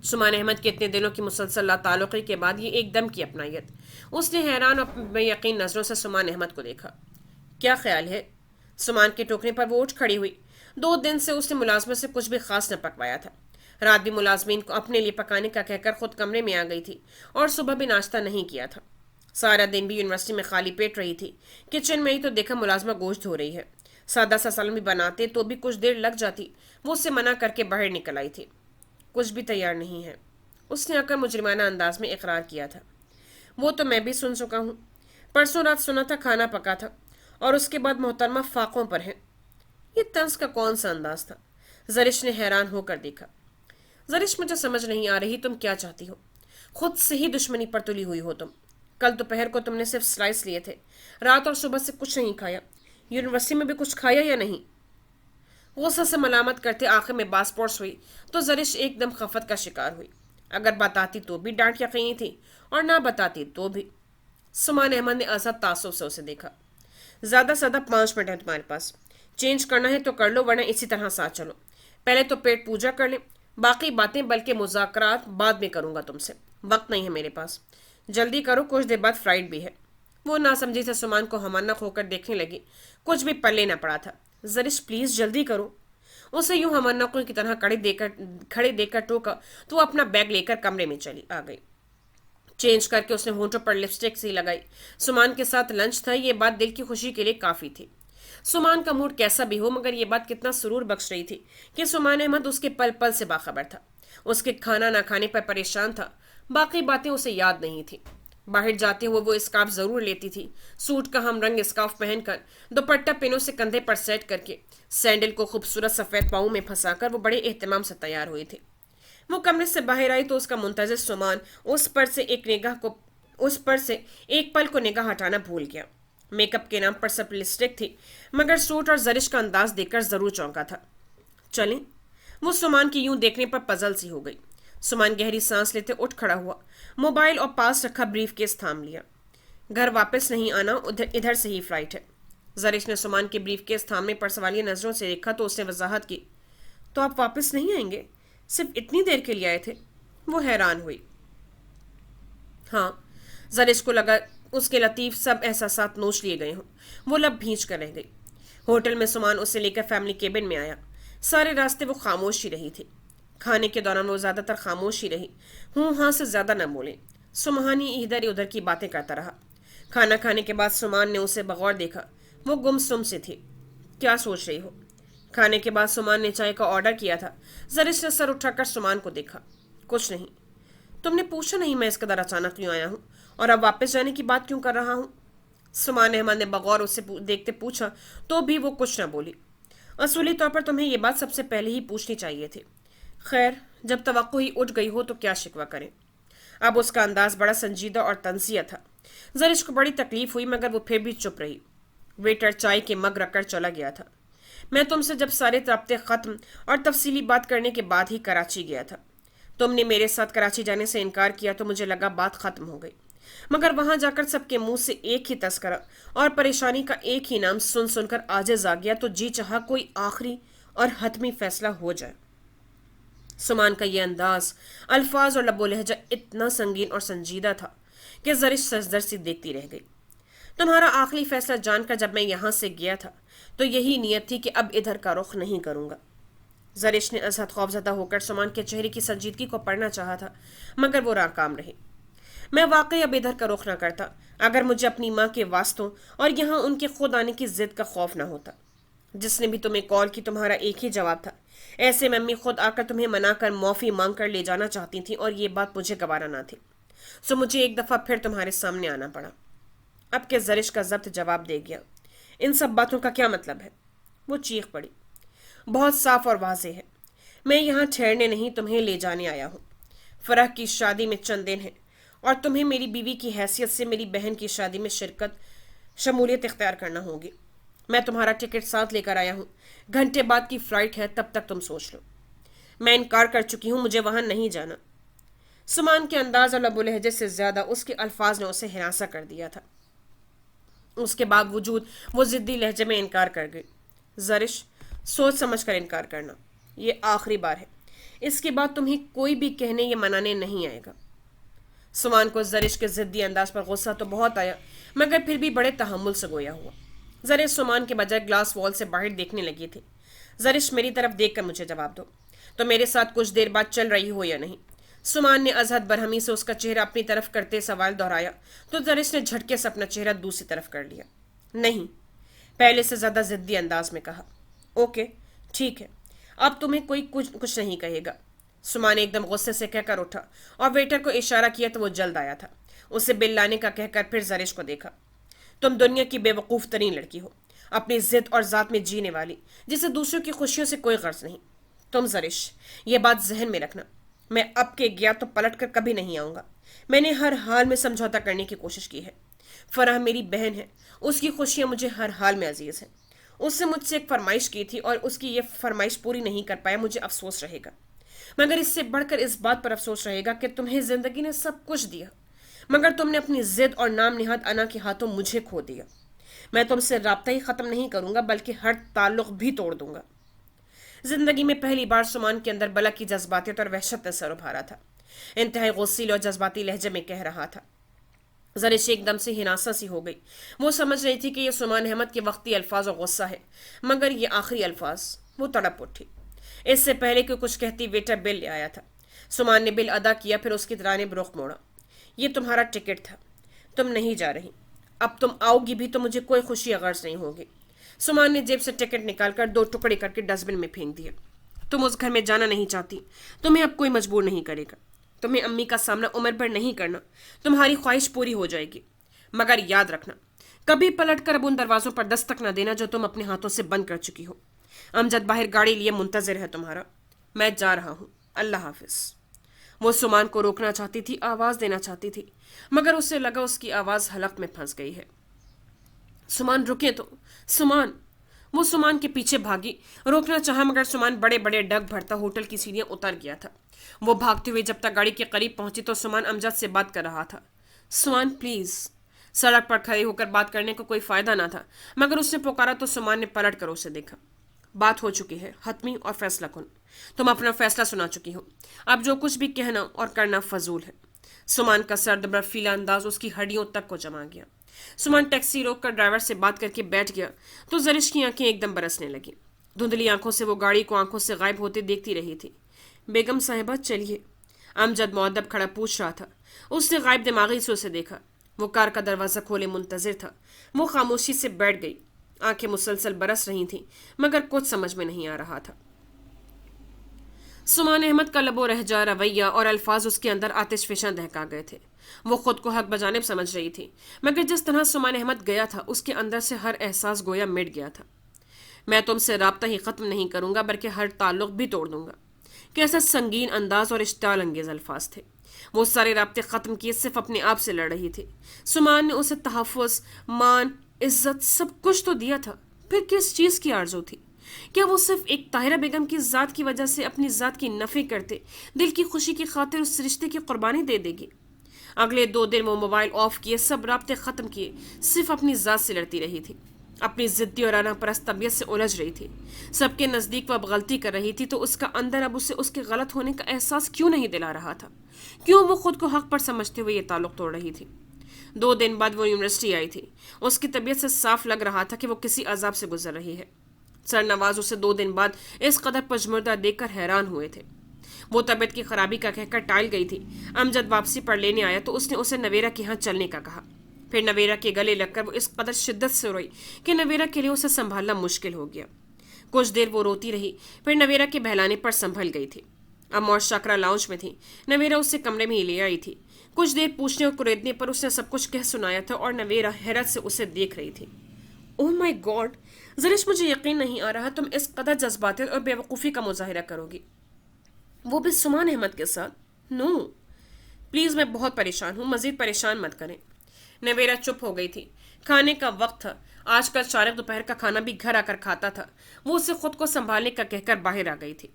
سمان احمد کے اتنے دنوں کی مسلسل تعلقی کے بعد یہ ایک دم کی اپنائیت. اس نے حیران اور بے یقین نظروں سے سمان احمد کو دیکھا. کیا خیال ہے؟ سمان کے ٹوکنے پر وہ اٹھ کھڑی ہوئی. 2 دن سے اس نے ملازمت سے کچھ بھی خاص نہ پکوایا تھا. رات بھی ملازمین کو اپنے لیے پکانے کا کہہ کر خود کمرے میں آ گئی تھی اور صبح بھی ناشتہ نہیں کیا تھا. سارا دن بھی یونیورسٹی میں خالی پیٹ رہی تھی. کچن میں ہی تو دیکھا ملازمہ گوشت دھو رہی ہے. سادہ سا سالن بھی بناتے تو بھی کچھ دیر لگ جاتی. وہ اسے منع کر کے باہر نکل آئی تھی. کچھ بھی تیار نہیں ہے. اس نے آ کر مجرمانہ انداز میں اقرار کیا تھا. وہ تو میں بھی سن چکا ہوں. پرسوں رات سنا تھا کھانا پکا تھا اور اس کے بعد محترمہ فاقوں پر ہے. یہ طنز کا کون سا انداز تھا؟ زرش نے حیران ہو کر دیکھا۔ زرش مجھے سمجھ نہیں آ رہی تم کیا چاہتی ہو؟ خود سے ہی دشمنی پر تلی ہوئی ہو تم۔ کل دوپہر کو تم نے صرف سلائس لیے تھے، رات اور صبح سے کچھ نہیں کھایا۔ یونیورسٹی میں بھی کچھ کھایا یا نہیں؟ غصہ سے ملامت کرتے آخر میں باس پورس ہوئی تو زرش ایک دم خفت کا شکار ہوئی۔ اگر بتاتی تو بھی ڈانٹ یقینی تھی، اور نہ بتاتی تو بھی۔ سمان احمد نے ازحد تعصب سے اسے دیکھا۔ زیادہ سے زیادہ 5 منٹ ہے تمہارے پاس، چینج کرنا ہے تو کر لو ورنہ اسی طرح ساتھ چلو۔ پہلے تو پیٹ پوجا کر لیں، باقی باتیں بلکہ مذاکرات بعد میں کروں گا تم سے، وقت نہیں ہے میرے پاس۔ جلدی کرو، کچھ دیر بعد فلائٹ بھی ہے۔ وہ ناسمجھی سے سمان کو ہمانق ہو کر دیکھنے لگی۔ کچھ بھی پلے نہ پڑا تھا۔ زرش پلیز جلدی کرو۔ اسے یوں ہمانقوں کی طرح کھڑے دیکھ کر ٹوکا تو وہ اپنا بیگ لے کر کمرے میں چلی آ گئی۔ چینج کر کے اس نے ہونٹوں پر لپسٹک سی لگائی۔ سمان کے ساتھ لنچ تھا، یہ بات دل کی خوشی کے لیے کافی تھی۔ سمان کا موڈ کیسا بھی ہو مگر یہ بات کتنا سرور بخش رہی تھی کہ سمان احمد اس کے پل پل سے باخبر تھا، اس کے کھانا نہ کھانے پر پریشان تھا، باقی باتیں اسے یاد نہیں تھی۔ باہر جاتے ہوئے وہ اسکارف ضرور لیتی تھی، سوٹ کا ہم رنگ اسکارف پہن کر، دوپٹہ پینوں سے کندھے پر سیٹ کر کے، سینڈل کو خوبصورت سفید پاؤں میں پھنسا کر وہ بڑے اہتمام سے تیار ہوئی تھی۔ وہ کمرے سے باہر آئی تو اس کا منتظر سمان اس پر سے ایک پل کو نگاہ ہٹانا بھول گیا۔ میک اپ کے نام پر سب لپسٹک تھی مگر سوٹ اور زرش کا انداز دیکھ کر ضرور چونکا تھا۔ چلیں؟ وہ سمان کی یوں دیکھنے پر پزل سی ہو گئی۔ سمان گہری سانس لیتے اٹھ کھڑا ہوا، موبائل اور پاس رکھا بریف کیس تھام لیا۔ گھر واپس نہیں آنا، ادھر سے ہی فلائٹ ہے۔ زرش نے سمان کے بریف کیس تھامنے پر سوالیہ نظروں سے دیکھا تو اس نے وضاحت کی، تو آپ واپس نہیں آئیں گے؟ صرف اتنی دیر کے لیے آئے تھے؟ وہ حیران ہوئی۔ ہاں، زرش کو لگا اس کے لطیف سب احساسات نوچ لیے گئے ہوں۔ وہ لب بھینچ کر رہ گئی۔ ہوٹل میں سمان اسے لے کر فیملی کیبن میں آیا۔ سارے راستے وہ خاموش ہی رہی تھی۔ کھانے کے دوران وہ زیادہ تر خاموش ہی رہی، ہوں ہاں سے زیادہ نہ بولے۔ سمہانی ادھر ادھر کی باتیں کرتا رہا۔ کھانا کھانے کے بعد سمان نے اسے بغور دیکھا، وہ گم سم سے تھی۔ کیا سوچ رہی ہو؟ کھانے کے بعد سمان نے چائے کا آرڈر کیا تھا۔ زرش نے سر اٹھا کر سمان کو دیکھا۔ کچھ نہیں۔ تم نے پوچھا نہیں میں اس قدر اچانک کیوں آیا ہوں اور اب واپس جانے کی بات کیوں کر رہا ہوں؟ سمان احمد نے بغور اسے دیکھتے پوچھا تو بھی وہ کچھ نہ بولی۔ اصولی طور پر تمہیں یہ بات سب سے پہلے ہی پوچھنی چاہیے تھی۔ خیر، جب توقع ہی اٹھ گئی ہو تو کیا شکوہ کریں۔ اب اس کا انداز بڑا سنجیدہ اور تنزیہ تھا۔ زرش کو بڑی تکلیف ہوئی مگر وہ پھر بھی چپ رہی۔ ویٹر چائے کے مگ رکھ کر چلا گیا تھا۔ میں تم سے جب سارے رابطے ختم اور تفصیلی بات کرنے کے بعد ہی کراچی گیا تھا۔ تم نے میرے ساتھ کراچی جانے سے انکار کیا تو مجھے لگا بات ختم ہو گئی، مگر وہاں جا کر سب کے منہ سے ایک ہی تذکرہ اور پریشانی کا ایک ہی نام سن سن کر عاجز آ گیا تو جی چاہا کوئی آخری اور حتمی فیصلہ ہو جائے۔ سمان کا یہ انداز، الفاظ اور لب و لہجہ اتنا سنگین اور سنجیدہ تھا کہ زرش سجدر سی دیکھتی رہ گئی۔ تمہارا آخری فیصلہ جان کر جب میں یہاں سے گیا تھا تو یہی نیت تھی کہ اب ادھر کا رخ نہیں کروں گا۔ زرش نے ازحد خوفزدہ ہو کر سمان کے چہرے کی سنجیدگی کو پڑھنا چاہا تھا مگر وہ ناکام رہی۔ میں واقعی اب ادھر کا رخ نہ کرتا اگر مجھے اپنی ماں کے واسطوں اور یہاں ان کے خود آنے کی ضد کا خوف نہ ہوتا۔ جس نے بھی تمہیں کال کی تمہارا ایک ہی جواب تھا۔ ایسے میں امی خود آ کر تمہیں منا کر معافی مانگ کر لے جانا چاہتی تھیں اور یہ بات مجھے گوارا نہ تھی، سو مجھے ایک دفعہ پھر تمہارے سامنے آنا پڑا۔ اب کہ زرش کا ضبط جواب دے گیا، ان سب باتوں کا کیا مطلب ہے؟ وہ چیخ پڑی۔ بہت صاف اور واضح ہے، میں یہاں ٹھہرنے نہیں تمہیں لے جانے آیا ہوں۔ فرح کی شادی میں چند دن ہے اور تمہیں میری بیوی کی حیثیت سے میری بہن کی شادی میں شمولیت اختیار کرنا ہوگی۔ میں تمہارا ٹکٹ ساتھ لے کر آیا ہوں، گھنٹے بعد کی فلائٹ ہے، تب تک تم سوچ لو۔ میں انکار کر چکی ہوں، مجھے وہاں نہیں جانا۔ سمان کے انداز اور لب و لہجے سے زیادہ اس کے الفاظ نے اسے ہراساں کر دیا تھا۔ اس کے باوجود وہ ضدی لہجے میں انکار کر گئی۔ زرش، سوچ سمجھ کر انکار کرنا، یہ آخری بار ہے، اس کے بعد تمہیں کوئی بھی کہنے یا منانے نہیں آئے گا۔ سمان کو زرش کے ضدی انداز پر غصہ تو بہت آیا مگر پھر بھی بڑے تحمل سے گویا ہوا۔ زرش سمان کے بجائے گلاس وال سے باہر دیکھنے لگی تھی۔ زرش، میری طرف دیکھ کر مجھے جواب دو، تو میرے ساتھ کچھ دیر بعد چل رہی ہو یا نہیں؟ سمان نے ازحد برہمی سے اس کا چہرہ اپنی طرف کرتے سوال دہرایا تو زرش نے جھٹکے سے اپنا چہرہ دوسری طرف کر لیا۔ نہیں، پہلے سے زیادہ ضدی انداز میں کہا۔ اوکے، ٹھیک ہے، اب تمہیں کوئی کچھ نہیں کہے گا۔ سمان ایک دم غصے سے کہہ کر اٹھا اور ویٹر کو اشارہ کیا تو وہ جلد آیا تھا۔ اسے بل لانے کا کہہ کر پھر زرش کو دیکھا۔ تم دنیا کی بے وقوف ترین لڑکی ہو، اپنی ضد اور ذات میں جینے والی، جسے دوسروں کی خوشیوں سے کوئی غرض نہیں۔ تم زرش، یہ بات ذہن میں رکھنا، میں اب کے گیا تو پلٹ کر کبھی نہیں آؤں گا۔ میں نے ہر حال میں سمجھوتا کرنے کی کوشش کی ہے۔ فرح میری بہن ہے، اس کی خوشیاں مجھے ہر حال میں عزیز ہیں۔ اس سے مجھ سے ایک فرمائش کی تھی اور اس کی یہ فرمائش پوری نہیں کر پایا، مجھے افسوس رہے گا، مگر اس سے بڑھ کر اس بات پر افسوس رہے گا کہ تمہیں زندگی نے سب کچھ دیا، مگر تم نے اپنی ضد اور نام نہاد انا کے ہاتھوں مجھے کھو دیا۔ میں تم سے رابطہ ہی ختم نہیں کروں گا بلکہ ہر تعلق بھی توڑ دوں گا۔ زندگی میں پہلی بار سمان کے اندر بلا کی جذباتیت اور وحشت نے سر ابھارا تھا۔ انتہائی غصیل اور جذباتی لہجے میں کہہ رہا تھا۔ زرش ایک دم سے ہناسا سی ہو گئی۔ وہ سمجھ رہی تھی کہ یہ سمان احمد کے وقتی الفاظ اور غصہ ہے، مگر یہ آخری الفاظ۔ وہ تڑپ اٹھی۔ اس سے پہلے کہ کچھ کہتی ویٹر بل لے آیا تھا۔ سمان نے بل ادا کیا، پھر اس کی جانب رخ موڑا۔ یہ تمہارا ٹکٹ تھا، تم نہیں جا رہی، اب تم آؤ گی بھی تو مجھے کوئی خوشی غرض نہیں ہوگی۔ سمان نے جیب سے ٹکٹ نکال کر 2 ٹکڑے کر کے ڈسٹ بن میں پھینک دیا۔ تم اس گھر میں جانا نہیں چاہتی، تمہیں اب کوئی مجبور نہیں کرے گا۔ تمہیں امی کا سامنا عمر بھر نہیں کرنا، تمہاری خواہش پوری ہو جائے گی، مگر یاد رکھنا کبھی پلٹ کر اب ان دروازوں پر دستک نہ دینا جو تم اپنے ہاتھوں سے بند کر چکی ہو۔ امجد باہر گاڑی لیے منتظر ہے تمہارا۔ میں جا رہا ہوں، اللہ حافظ۔ وہ سمان کو روکنا چاہتی تھی، آواز دینا چاہتی تھی، مگر اسے لگا اس کی آواز حلق میں پھنس گئی ہے۔ سمان رکے تو، سمان! وہ سمان کے پیچھے بھاگی، روکنا چاہا مگر سمان بڑے بڑے ڈگ بھرتا ہوٹل کی سیڑھیاں اتر گیا تھا۔ وہ بھاگتے ہوئے جب تک گاڑی کے قریب پہنچی تو سمان امجد سے بات کر رہا تھا۔ سمان پلیز! سڑک پر کھڑے ہو کر بات کرنے کو کوئی فائدہ نہ تھا، مگر اس نے پکارا تو سمان نے پلٹ کر اسے دیکھا۔ بات ہو چکی ہے، حتمی اور فیصلہ کن۔ تم اپنا فیصلہ سنا چکی ہو، اب جو کچھ بھی کہنا اور کرنا فضول ہے۔ سمان کا سرد برفیلا انداز اس کی ہڈیوں تک کو جما گیا۔ سمان ٹیکسی روک کر ڈرائیور سے بات کر کے بیٹھ گیا تو زرش کی آنکھیں ایک دم برسنے لگیں۔ دھندلی آنکھوں سے وہ گاڑی کو آنکھوں سے غائب ہوتے دیکھتی رہی تھی۔ بیگم صاحبہ چلیے، امجد مؤدب کھڑا پوچھ رہا تھا۔ اس نے غائب دماغی سے اسے دیکھا۔ وہ کار کا دروازہ کھولے منتظر تھا۔ وہ خاموشی سے بیٹھ گئی، آنکھیں مسلسل برس رہی تھیں، مگر کچھ سمجھ میں نہیں آ رہا تھا۔ سمان احمد کا لب و لہجہ، رویہ اور الفاظ اس کے اندر آتش فشاں دہکا گئے تھے۔ وہ خود کو حق بجانب سمجھ رہی تھی، مگر جس طرح سمان احمد گیا تھا اس کے اندر سے ہر احساس گویا مٹ گیا تھا۔ میں تم سے رابطہ ہی ختم نہیں کروں گا بلکہ ہر تعلق بھی توڑ دوں گا۔ کیسا سنگین انداز اور اشتعال انگیز الفاظ تھے۔ وہ سارے رابطے ختم کیے، صرف اپنے آپ سے لڑ رہی تھی۔ سمان نے اسے تحفظ، مان، عزت سب کچھ تو دیا تھا، پھر کس چیز کی آرزو تھی؟ کیا وہ صرف ایک طاہرہ بیگم کی ذات کی وجہ سے اپنی ذات کی نفی کرتے دل کی خوشی کی خاطر اس رشتے کی قربانی دے دے گی؟ اگلے 2 دن وہ موبائل آف کیے، سب رابطے ختم کیے، صرف اپنی ذات سے لڑتی رہی تھی، اپنی ضدی اور آنا پرست طبیعت سے الجھ رہی تھی۔ سب کے نزدیک وہ اب غلطی کر رہی تھی تو اس کا اندر اب اسے اس کے غلط ہونے کا احساس کیوں نہیں دلا رہا تھا؟ کیوں وہ خود کو حق پر سمجھتے ہوئے یہ تعلق توڑ رہی تھی؟ 2 دن بعد وہ یونیورسٹی آئی تھی۔ اس کی طبیعت سے صاف لگ رہا تھا کہ وہ کسی عذاب سے گزر رہی ہے۔ سر نواز اسے 2 دن بعد اس قدر پجمردہ دیکھ کر حیران ہوئے تھے۔ وہ طبیعت کی خرابی کا کہہ کر ٹال گئی تھی۔ امجد واپسی پر لینے آیا تو اس نے اسے نویرا کے ہاں چلنے کا کہا۔ پھر نویرا کے گلے لگ کر وہ اس قدر شدت سے روئی کہ نویرا کے لیے اسے سنبھالنا مشکل ہو گیا۔ کچھ دیر وہ روتی رہی، پھر نویرا کے بہلانے پر سنبھل گئی تھی۔ اماں اور شاکرا لاؤنج میں تھی، نویرا اسے کمرے میں ہی لے آئی تھی۔ کچھ دیر پوچھنے اور کریدنے پر اس نے سب کچھ کہہ سنایا تھا اور نویرا حیرت سے اسے دیکھ رہی تھی۔ اوہ مائی گاڈ زرش، مجھے یقین نہیں آ رہا تم اس قدر جذباتی اور بے وقوفی کا مظاہرہ کرو گی، وہ بھی سمان احمد کے ساتھ۔ نو پلیز، میں بہت پریشان ہوں، مزید پریشان مت کریں۔ نویرا چپ ہو گئی تھی۔ کھانے کا وقت تھا۔ آج کل شارق دوپہر کا کھانا بھی گھر آ کر کھاتا تھا۔ وہ اسے خود کو سنبھالنے کا کہہ کر باہر آ گئی تھی۔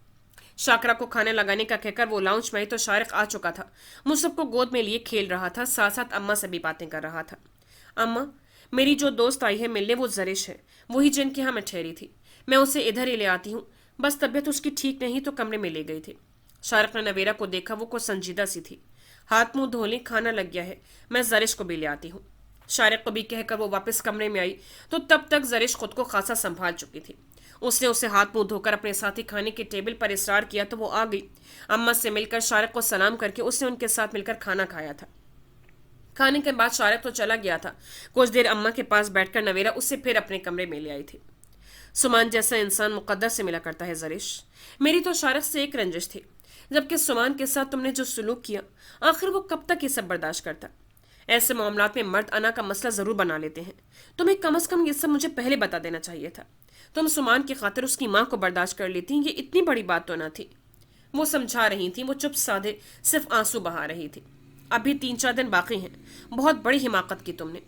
شاکرا کو کھانا لگانے کا کہہ کر وہ لاؤنج میں آئی تو شارق آ چکا تھا۔ مصب کو گود میں لیے کھیل رہا تھا، ساتھ ساتھ اماں سے بھی باتیں کر رہا تھا۔ اماں، میری جو دوست آئی ہے ملنے وہ زرش ہے، وہی جن کے ہاں میں ٹھہری تھی۔ میں اسے ادھر ہی لے آتی ہوں، بس طبیعت اس کی ٹھیک نہیں تو کمرے میں لے گئی تھی۔ شارق نے نویرا کو دیکھا، وہ کچھ سنجیدہ سی تھی۔ ہاتھ منہ دھو لیں، کھانا لگ گیا ہے، میں زرش کو بھی لے آتی ہوں۔ شارق کو بھی کہہ کر وہ واپس کمرے میں آئی تو تب تک زرش خود کو خاصا سنبھال چکی تھی۔ اس نے اسے ہاتھ منہ دھو کر اپنے ساتھی کھانے کے ٹیبل پر اصرار کیا تو وہ آ گئی۔ اماں سے مل کر شارق کو سلام کر کے اس نے ان کے ساتھ مل کر کھانا کھایا تھا۔ کھانے کے بعد شارق تو چلا گیا تھا۔ کچھ دیر اماں کے پاس بیٹھ کر نویرا اسے پھر اپنے کمرے میں لے آئی تھی۔ سمان جیسا انسان مقدر سے ملا کرتا ہے زرش، میری تو شارق سے ایک رنجش تھی، جبکہ سمان کے ساتھ تم نے جو سلوک کیا، آخر وہ کب تک یہ سب برداشت کرتا؟ ایسے معاملات میں مرد انا کا مسئلہ ضرور بنا لیتے ہیں۔ تمہیں کم از کم یہ سب مجھے پہلے بتا دینا چاہیے تھا۔ تم سمان کی خاطر اس کی ماں کو برداشت کر لیتی، یہ اتنی بڑی بات تو نہ تھی۔ وہ سمجھا رہی تھی، وہ چپ سادے صرف آنسو بہا رہی تھی۔ ابھی 3-4 دن باقی ہیں، بہت بڑی حماقت کی تم نے۔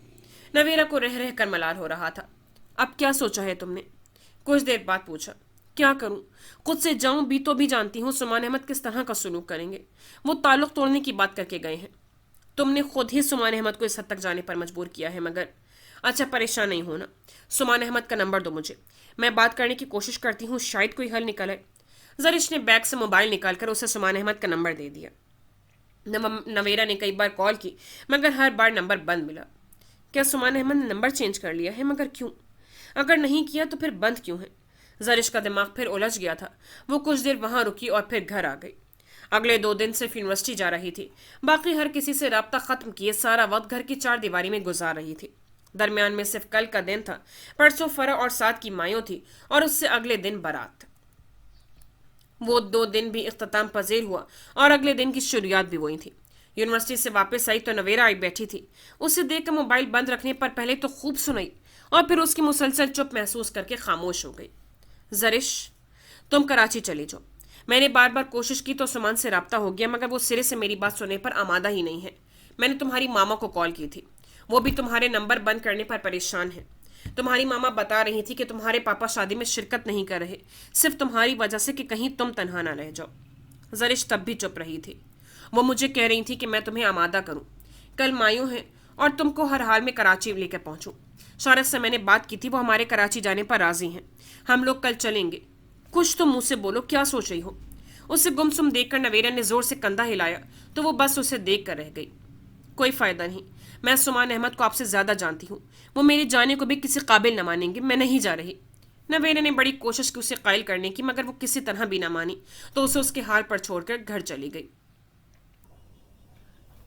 نویرا کو رہ رہ کر ملال ہو رہا تھا۔ اب کیا سوچا ہے تم نے؟ کچھ دیر بعد پوچھا۔ کیا کروں؟ خود سے جاؤں بھی تو بھی جانتی ہوں سمان احمد کس طرح کا سلوک کریں گے۔ وہ تعلق توڑنے کی بات کر کے گئے ہیں۔ تم نے خود ہی سمان احمد کو اس حد تک جانے پر مجبور کیا ہے، مگر اچھا پریشان نہیں ہونا، سمان احمد کا نمبر دو مجھے، میں بات کرنے کی کوشش کرتی ہوں، شاید کوئی حل نکلے۔ زرش نے بیگ سے موبائل نکال کر اسے سمان احمد کا نمبر دے دیا۔ نویرا نے کئی بار کال کی مگر ہر بار نمبر بند ملا۔ کیا سمان احمد نے نمبر چینج کر لیا ہے؟ مگر کیوں؟ اگر نہیں کیا تو پھر بند کیوں ہے؟ زرش کا دماغ پھر الجھ گیا تھا۔ وہ کچھ دیر وہاں رکی اور پھر گھر آ گئی۔ اگلے 2 دن صرف یونیورسٹی جا رہی تھی، باقی ہر کسی سے رابطہ ختم کیے سارا وقت گھر کی 4 دیواری میں گزار رہی تھی۔ درمیان میں صرف کل کا دن تھا، پرسوں فرح اور ساتھ کی مایوں تھی، اور اس سے اگلے دن بارات۔ وہ 2 دن بھی اختتام پذیر ہوا اور اگلے دن کی شروعات بھی وہی تھی۔ یونیورسٹی سے واپس آئی تو نویرا آئی بیٹھی تھی۔ اسے دیکھ کر موبائل بند رکھنے پر پہلے تو خوب سنائی اور پھر اس کی مسلسل چپ محسوس کر کے خاموش ہو گئی۔ زرش، تم کراچی چلی جاؤ۔ میں نے بار بار کوشش کی تو سامان سے رابطہ ہو گیا مگر وہ سرے سے میری بات سننے پر آمادہ ہی نہیں ہے۔ میں نے تمہاری ماما کو کال کی تھی، وہ بھی تمہارے نمبر بند کرنے پر پریشان ہے۔ تمہاری ماما بتا رہی تھی کہ تمہارے پاپا شادی میں شرکت نہیں کر رہے، صرف تمہاری وجہ سے کہ کہیں تم تنہا نہ رہ جاؤ۔ زرش تب بھی چپ رہی تھی۔ وہ مجھے کہہ رہی تھی کہ میں تمہیں آمادہ کروں، کل مایوں ہیں اور تم کو ہر حال میں کراچی لے کر پہنچوں۔ شارق سے میں نے بات کی تھی، وہ ہمارے کراچی جانے پر راضی ہیں، ہم لوگ کل چلیں گے۔ کچھ تم منہ سے بولو، کیا سوچ رہی ہو؟ اسے گمسم دیکھ کر نویرا نے زور سے کندھا ہلایا تو وہ بس اسے دیکھ کر رہ گئی۔ کوئی فائدہ نہیں، میں سمان احمد کو آپ سے زیادہ جانتی ہوں، وہ میرے جانے کو بھی کسی قابل نہ مانیں گے، میں نہیں جا رہی۔ نویرا نے بڑی کوشش کی اسے قائل کرنے کی مگر وہ کسی طرح بھی نہ مانی تو اسے اس کے حال پر چھوڑ کر گھر چلی گئی۔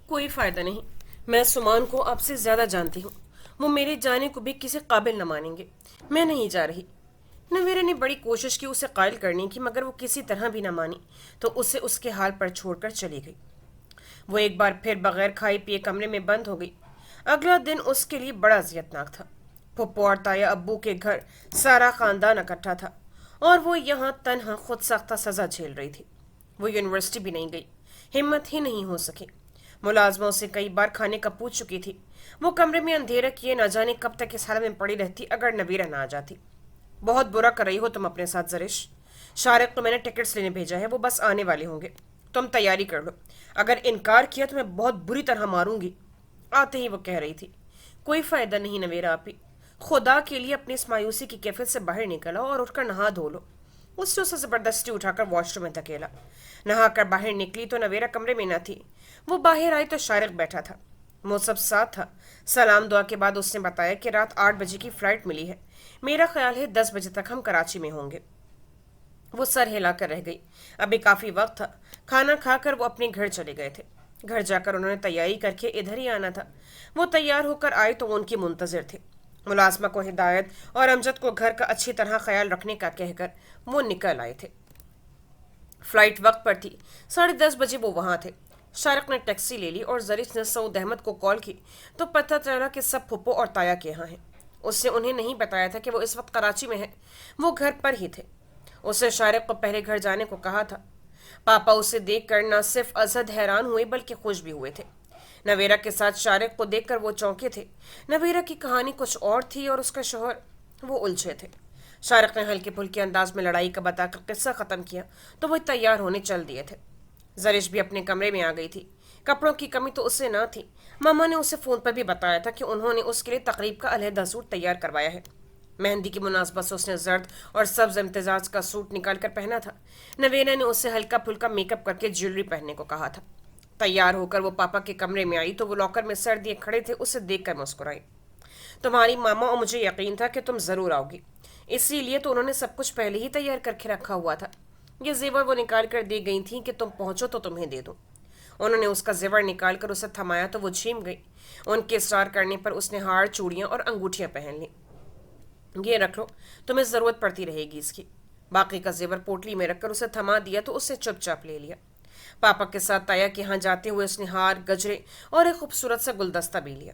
کوئی فائدہ نہیں، میں سمان کو آپ سے زیادہ جانتی ہوں، وہ میرے جانے کو بھی کسی قابل نہ مانیں گے، میں نہیں جا رہی۔ نویرا نے بڑی کوشش کی اسے قائل کرنے کی مگر وہ کسی طرح بھی نہ مانی تو اسے اس کے حال پر چھوڑ کر چلی گئی۔ وہ ایک بار پھر بغیر کھائے پیے کمرے میں بند ہو گئی۔ اگلا دن اس کے لیے بڑا اذیتناک تھا۔ پھپھو اور تایا ابو کے گھر سارا خاندان اکٹھا تھا اور وہ یہاں تنہا خود ساختہ سزا جھیل رہی تھی۔ وہ یونیورسٹی بھی نہیں گئی، ہمت ہی نہیں ہو سکی۔ ملازموں سے کئی بار کھانے کا پوچھ چکی تھی۔ وہ کمرے میں اندھیرا کیے نہ جانے کب تک اس حالت میں پڑی رہتی اگر نویرا نہ آ جاتی۔ بہت برا کر رہی ہو تم اپنے ساتھ زرش، شارق کو میں نے ٹکٹس لینے بھیجا ہے، وہ بس آنے والے ہوں گے، تم تیاری کر لو، اگر انکار کیا تو میں بہت بری طرح ماروں گی۔ آتے ہی وہ کہہ رہی تھی، کوئی فائدہ نہیں نویرا آپی، خدا کے لیے اپنی اس مایوسی کی کیفیت سے باہر نکل آؤ اور اٹھ کر نہا دھو لو۔ اس نے اسے زبردستی اٹھا کر واش روم میں دھکیلا۔ نہا کر باہر نکلی تو نویرا کمرے میں نہ تھی۔ وہ باہر آئی تو شارق بیٹھا تھا، وہ سب ساتھ تھا۔ سلام دعا کے بعد اس نے بتایا کہ رات 8 بجے کی فلائٹ ملی ہے، میرا خیال ہے 10 بجے تک ہم کراچی میں ہوں گے۔ وہ سر ہلا کر رہ گئی، ابھی کافی وقت تھا۔ کھانا کھا کر وہ اپنے گھر چلے گئے تھے۔ گھر جا کر انہوں نے تیاری کر کے ادھر ہی آنا تھا۔ وہ تیار ہو کر آئے تو وہ ان کی منتظر تھے۔ ملازمہ کو ہدایت اور امجد کو گھر کا اچھی طرح خیال رکھنے کا کہہ کر وہ نکل آئے تھے۔ فلائٹ وقت پر تھی، 10:30 بجے وہ وہاں تھے۔ شارق نے ٹیکسی لے لی اور زرش نے سعود احمد کو کال کی تو پتہ چلا کہ سب پھپھو اور تایا کے یہاں ہیں۔ اس نے انہیں نہیں بتایا تھا کہ وہ اس وقت کراچی میں ہے، وہ گھر پر ہی تھے۔ اس نے شارق کو پہلے گھر جانے کو کہا تھا۔ پاپا اسے دیکھ کر نہ صرف ازحد حیران ہوئے بلکہ خوش بھی ہوئے تھے۔ نویرا کے ساتھ شارق کو دیکھ کر وہ چونکے تھے۔ نویرا کی کہانی کچھ اور تھی اور اس کا شوہر، وہ الجھے تھے۔ شارق نے ہلکے پھلکے انداز میں لڑائی کا بتا کر قصہ ختم کیا تو وہ تیار ہونے چل دیے تھے۔ زرش بھی اپنے کمرے میں آ گئی تھی۔ کپڑوں کی کمی تو اسے نہ تھی، ماما نے اسے فون پر بھی بتایا تھا کہ انہوں نے اس کے لیے تقریب کا علیحدہ سوٹ تیار کروایا ہے۔ مہندی کی مناسبت سے اس نے زرد اور سبز امتزاج کا سوٹ نکال کر پہنا تھا۔ نویرا نے اسے ہلکا پھلکا میک اپ کر کے جیولری پہننے کو کہا تھا۔ تیار ہو کر وہ پاپا کے کمرے میں آئی تو وہ لاکر میں سر دیے کھڑے تھے، اسے دیکھ کر مسکرائی۔ تمہاری ماما اور مجھے یقین تھا کہ تم ضرور آؤ گی، اسی لیے تو انہوں نے سب کچھ پہلے ہی تیار کر کے رکھا ہوا تھا۔ یہ زیور وہ نکال کر دے گئی تھیں کہ تم پہنچو تو تمہیں دے دوں۔ انہوں نے اس کا زیور نکال کر اسے تھمایا تو وہ جھیم گئی۔ ان کے اصرار کرنے پر اس نے ہار، چوڑیاں اور انگوٹھیاں پہن لیں۔ یہ رکھ لو، تمہیں ضرورت پڑتی رہے گی اس کی۔ باقی کا زیور پوٹلی میں رکھ کر اسے تھما دیا تو اسے چپ چاپ لے لیا۔ پاپا کے ساتھ تایا کے ہاں جاتے ہوئے اس نے ہار، گجرے اور ایک خوبصورت سا گلدستہ بھی لیا۔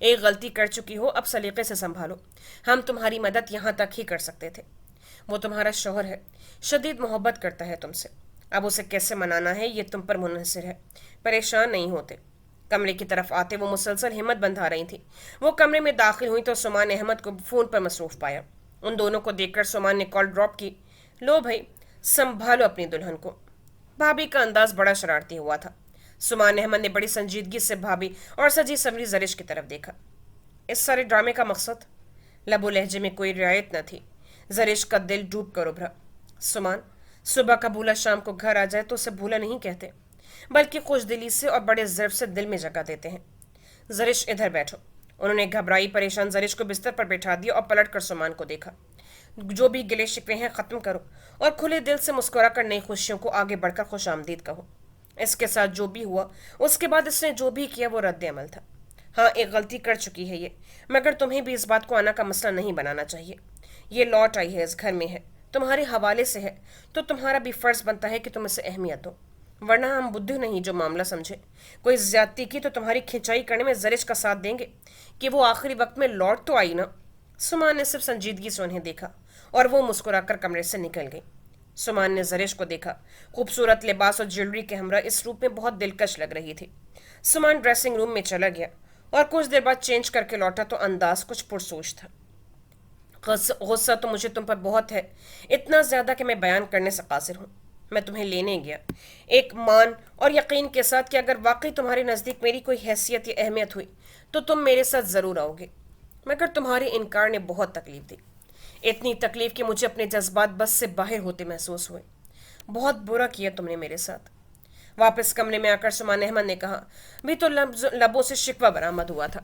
ایک غلطی کر چکی ہو، اب سلیقے سے سنبھالو، ہم تمہاری مدد یہاں تک ہی کر سکتے تھے۔ وہ تمہارا شوہر ہے، شدید محبت کرتا ہے تم سے، اب اسے کیسے منانا ہے یہ تم پر منحصر ہے۔ پریشان نہیں ہوتے۔ کمرے کی طرف آتے وہ مسلسل ہمت بندھا رہی تھی۔ وہ کمرے میں داخل ہوئی تو سمان نے احمد کو فون پر مصروف پایا۔ ان دونوں کو دیکھ کر سمان نے کال ڈراپ کی۔ لو بھائی، سنبھالو اپنی دلہن کو۔ بھابھی کا انداز بڑا شرارتی ہوا تھا۔ سمان احمد نے بڑی سنجیدگی سے بھابھی اور سجی سمری زرش کی طرف دیکھا۔ اس سارے ڈرامے کا مقصد؟ لب و لہجے میں کوئی رعایت نہ تھی۔ زرش کا دل ڈوب کر ابھرا۔ سمان، صبح کا بھولا شام کو گھر آ جائے تو اسے بھولا نہیں کہتے، بلکہ خوش دلی سے اور بڑے ضرب سے دل میں جگہ دیتے ہیں۔ زرش ادھر بیٹھو۔ انہوں نے گھبرائی پریشان زرش کو بستر پر بٹھا دیا اور پلٹ کر سمان کو دیکھا۔ جو بھی گلے شکوے ہیں ختم کرو اور کھلے دل سے مسکرا کر نئی خوشیوں کو آگے بڑھ کر خوش آمدید کہو۔ اس کے ساتھ جو بھی ہوا، اس کے بعد اس نے جو بھی کیا وہ رد عمل تھا۔ ہاں، ایک غلطی کر چکی ہے یہ، مگر تمہیں بھی اس بات کو آنا کا مسئلہ نہیں بنانا چاہیے۔ یہ لوٹ آئی ہے، اس گھر میں ہے، تمہارے حوالے سے ہے، تو تمہارا بھی فرض بنتا ہے کہ تم اسے اہمیت دو، ورنہ ہم بدھو نہیں جو معاملہ سمجھے۔ کوئی زیادتی کی تو تمہاری کھنچائی کرنے میں زرش کا ساتھ دیں گے کہ وہ آخری وقت میں لوٹ تو آئی نا۔ سمان نے صرف سنجیدگی سے انہیں دیکھا اور وہ مسکرا کر کمرے سے نکل گئی۔ سمان نے زرش کو دیکھا۔ خوبصورت لباس اور جیولری کے ہمراہ اس روپ میں بہت دلکش لگ رہی تھی۔ سمان ڈریسنگ روم میں چلا گیا اور کچھ دیر بعد چینج کر کے لوٹا تو انداز کچھ پرسوچ تھا۔ غصہ تو مجھے تم پر بہت ہے، اتنا زیادہ کہ میں بیان کرنے سے قاصر ہوں۔ میں تمہیں لینے گیا ایک مان اور یقین کے ساتھ کہ اگر واقعی تمہارے نزدیک میری کوئی حیثیت یا اہمیت ہوئی تو تم میرے ساتھ ضرور آؤ گے، مگر تمہارے انکار نے بہت تکلیف دی، اتنی تکلیف کہ مجھے اپنے جذبات بس سے باہر ہوتے محسوس ہوئے۔ بہت برا کیا تم نے میرے ساتھ۔ واپس کمرے میں آ کر سمان احمد نے کہا، بھی تو لبوں سے شکوہ برآمد ہوا تھا،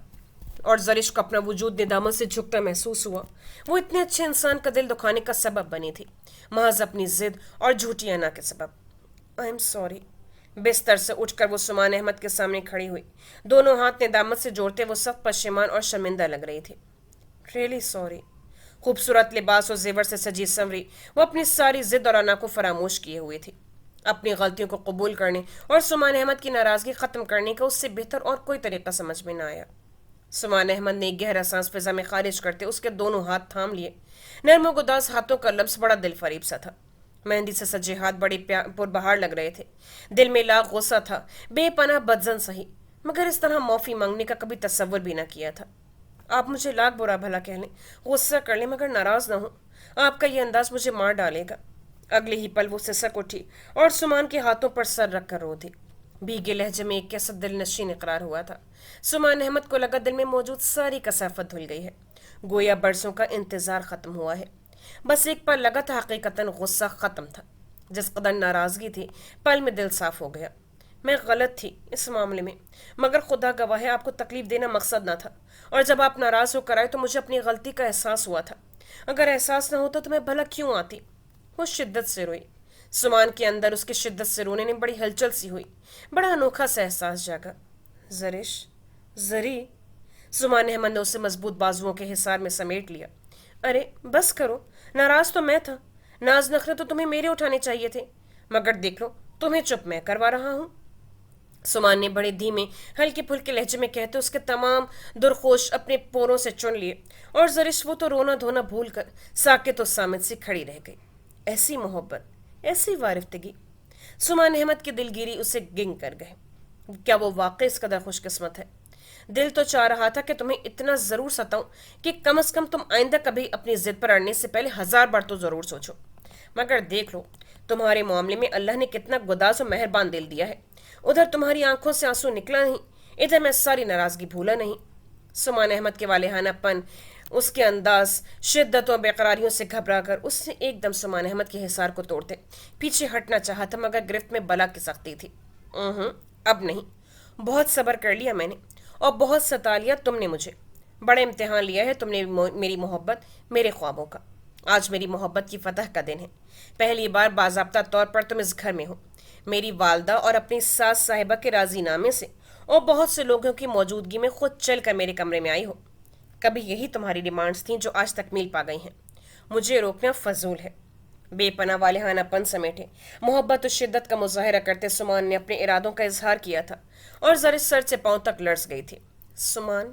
اور زرش کو اپنا وجود ندامت سے جھکتا محسوس ہوا۔ وہ اتنے اچھے انسان کا دل دکھانے کا سبب بنی تھی، محض اپنی ضد اور جھوٹی انا کے سبب۔ I am sorry. بستر سے اٹھ کر وہ سمان احمد کے سامنے کھڑی ہوئی۔ دونوں ہاتھ ندامت سے جوڑتے وہ سخت پشیمان اور شرمندہ لگ رہی تھی۔ Really sorry. خوبصورت لباس اور زیور سے سجی سنوری وہ اپنی ساری ضد اور انا کو فراموش کیے ہوئے تھی۔ اپنی غلطیوں کو قبول کرنے اور سمان احمد کی ناراضگی ختم کرنے کا اس سے بہتر اور کوئی طریقہ سمجھ میں نہ آیا۔ سمان احمد نے ایک گہرا سانس فضا میں خارج کرتے اس کے دونوں ہاتھ تھام لیے۔ نرم و گداز ہاتھوں کا لمس بڑا دل فریب سا تھا۔ مہندی سے سجے ہاتھ بڑے پربہار لگ رہے تھے۔ دل میں لاکھ غصہ تھا، بے پناہ بدزن سہی، مگر اس طرح معافی مانگنے کا کبھی تصور بھی نہ کیا تھا۔ آپ مجھے لاکھ برا بھلا کہہ لیں، غصہ کر لیں، مگر ناراض نہ ہوں، آپ کا یہ انداز مجھے مار ڈالے گا۔ اگلے ہی پل وہ سسک اٹھی اور سمان کے ہاتھوں پر سر رکھ کر رو دی۔ بھیگے لہجے میں ایک کیسا دل نشین اقرار ہوا تھا۔ سمان احمد کو لگا دل میں موجود ساری کثافت دھل گئی ہے، گویا برسوں کا انتظار ختم ہوا ہے۔ بس ایک پل لگا تھا، حقیقتاً غصہ ختم تھا۔ جس قدر ناراضگی تھی، پل میں دل صاف ہو گیا۔ میں غلط تھی اس معاملے میں، مگر خدا گواہ ہے آپ کو تکلیف دینا مقصد نہ تھا، اور جب آپ ناراض ہو کر آئے تو مجھے اپنی غلطی کا احساس ہوا تھا۔ اگر احساس نہ ہوتا تو میں بھلا کیوں آتی؟ وہ شدت سے روئی۔ سمان کے اندر اس کے شدت سے رونے نے بڑی ہلچل سی ہوئی، بڑا انوکھا سا احساس جاگا۔ زرش، زری۔ سمان احمد نے اسے مضبوط بازوؤں کے حصار میں سمیٹ لیا۔ ارے بس کرو، ناراض تو میں تھا، ناز نخرے تو تمہیں میرے اٹھانے چاہیے تھے، مگر دیکھ لو تمہیں چپ میں کروا رہا ہوں۔ سمان نے بڑے دھیمے ہلکے پھلکے لہجے میں کہتے اس کے تمام درخوش اپنے پوروں سے چن لیے، اور زرش وہ تو رونا دھونا بھول کر ساکت و صامت سی کھڑی رہ گئی۔ ایسی محبت، ایسی وارفتگی! سمان احمد کی دلگیری اسے گنگ کر گئے۔ کیا وہ واقعی اس قدر خوش قسمت ہے؟ دل تو چاہ رہا تھا کہ تمہیں اتنا ضرور ستاؤں کہ کم از کم تم آئندہ کبھی اپنی ضد پر اڑنے سے پہلے 1000 بار تو ضرور سوچو، مگر دیکھ لو تمہارے معاملے میں اللہ نے کتنا گداز و مہربان دل دیا ہے۔ ادھر تمہاری آنکھوں سے آنسو نکلا نہیں، ادھر میں ساری ناراضگی بھولا نہیں۔ سمان احمد کے والہانہ پن، اس کے انداز، شدت و بےقراریوں سے گھبرا کر اس نے ایک دم سمان احمد کے حصار کو توڑتے پیچھے ہٹنا چاہا تھا، مگر گرفت میں بلا کی سختی تھی۔ اب نہیں، بہت صبر کر لیا میں نے، اور بہت ستا لیا تم نے مجھے۔ بڑا امتحان لیا ہے تم نے میری محبت، میرے خوابوں کا۔ آج میری محبت کی فتح کا دن ہے۔ پہلی بار باضابطہ طور پر تم اس گھر میں ہو، میری والدہ اور اپنی ساس صاحبہ کے راضی نامے سے، اور بہت سے لوگوں کی موجودگی میں خود چل کر میرے کمرے میں آئی ہو۔ کبھی یہی تمہاری ڈیمانڈز تھیں جو آج تکمیل پا گئی ہیں۔ مجھے روکنا فضول ہے۔ بے پناہ والہانہ پن سمیٹے محبت و شدت کا مظاہرہ کرتے سمان نے اپنے ارادوں کا اظہار کیا تھا، اور زرش سر سے پاؤں تک لرز گئی تھی۔ سمان،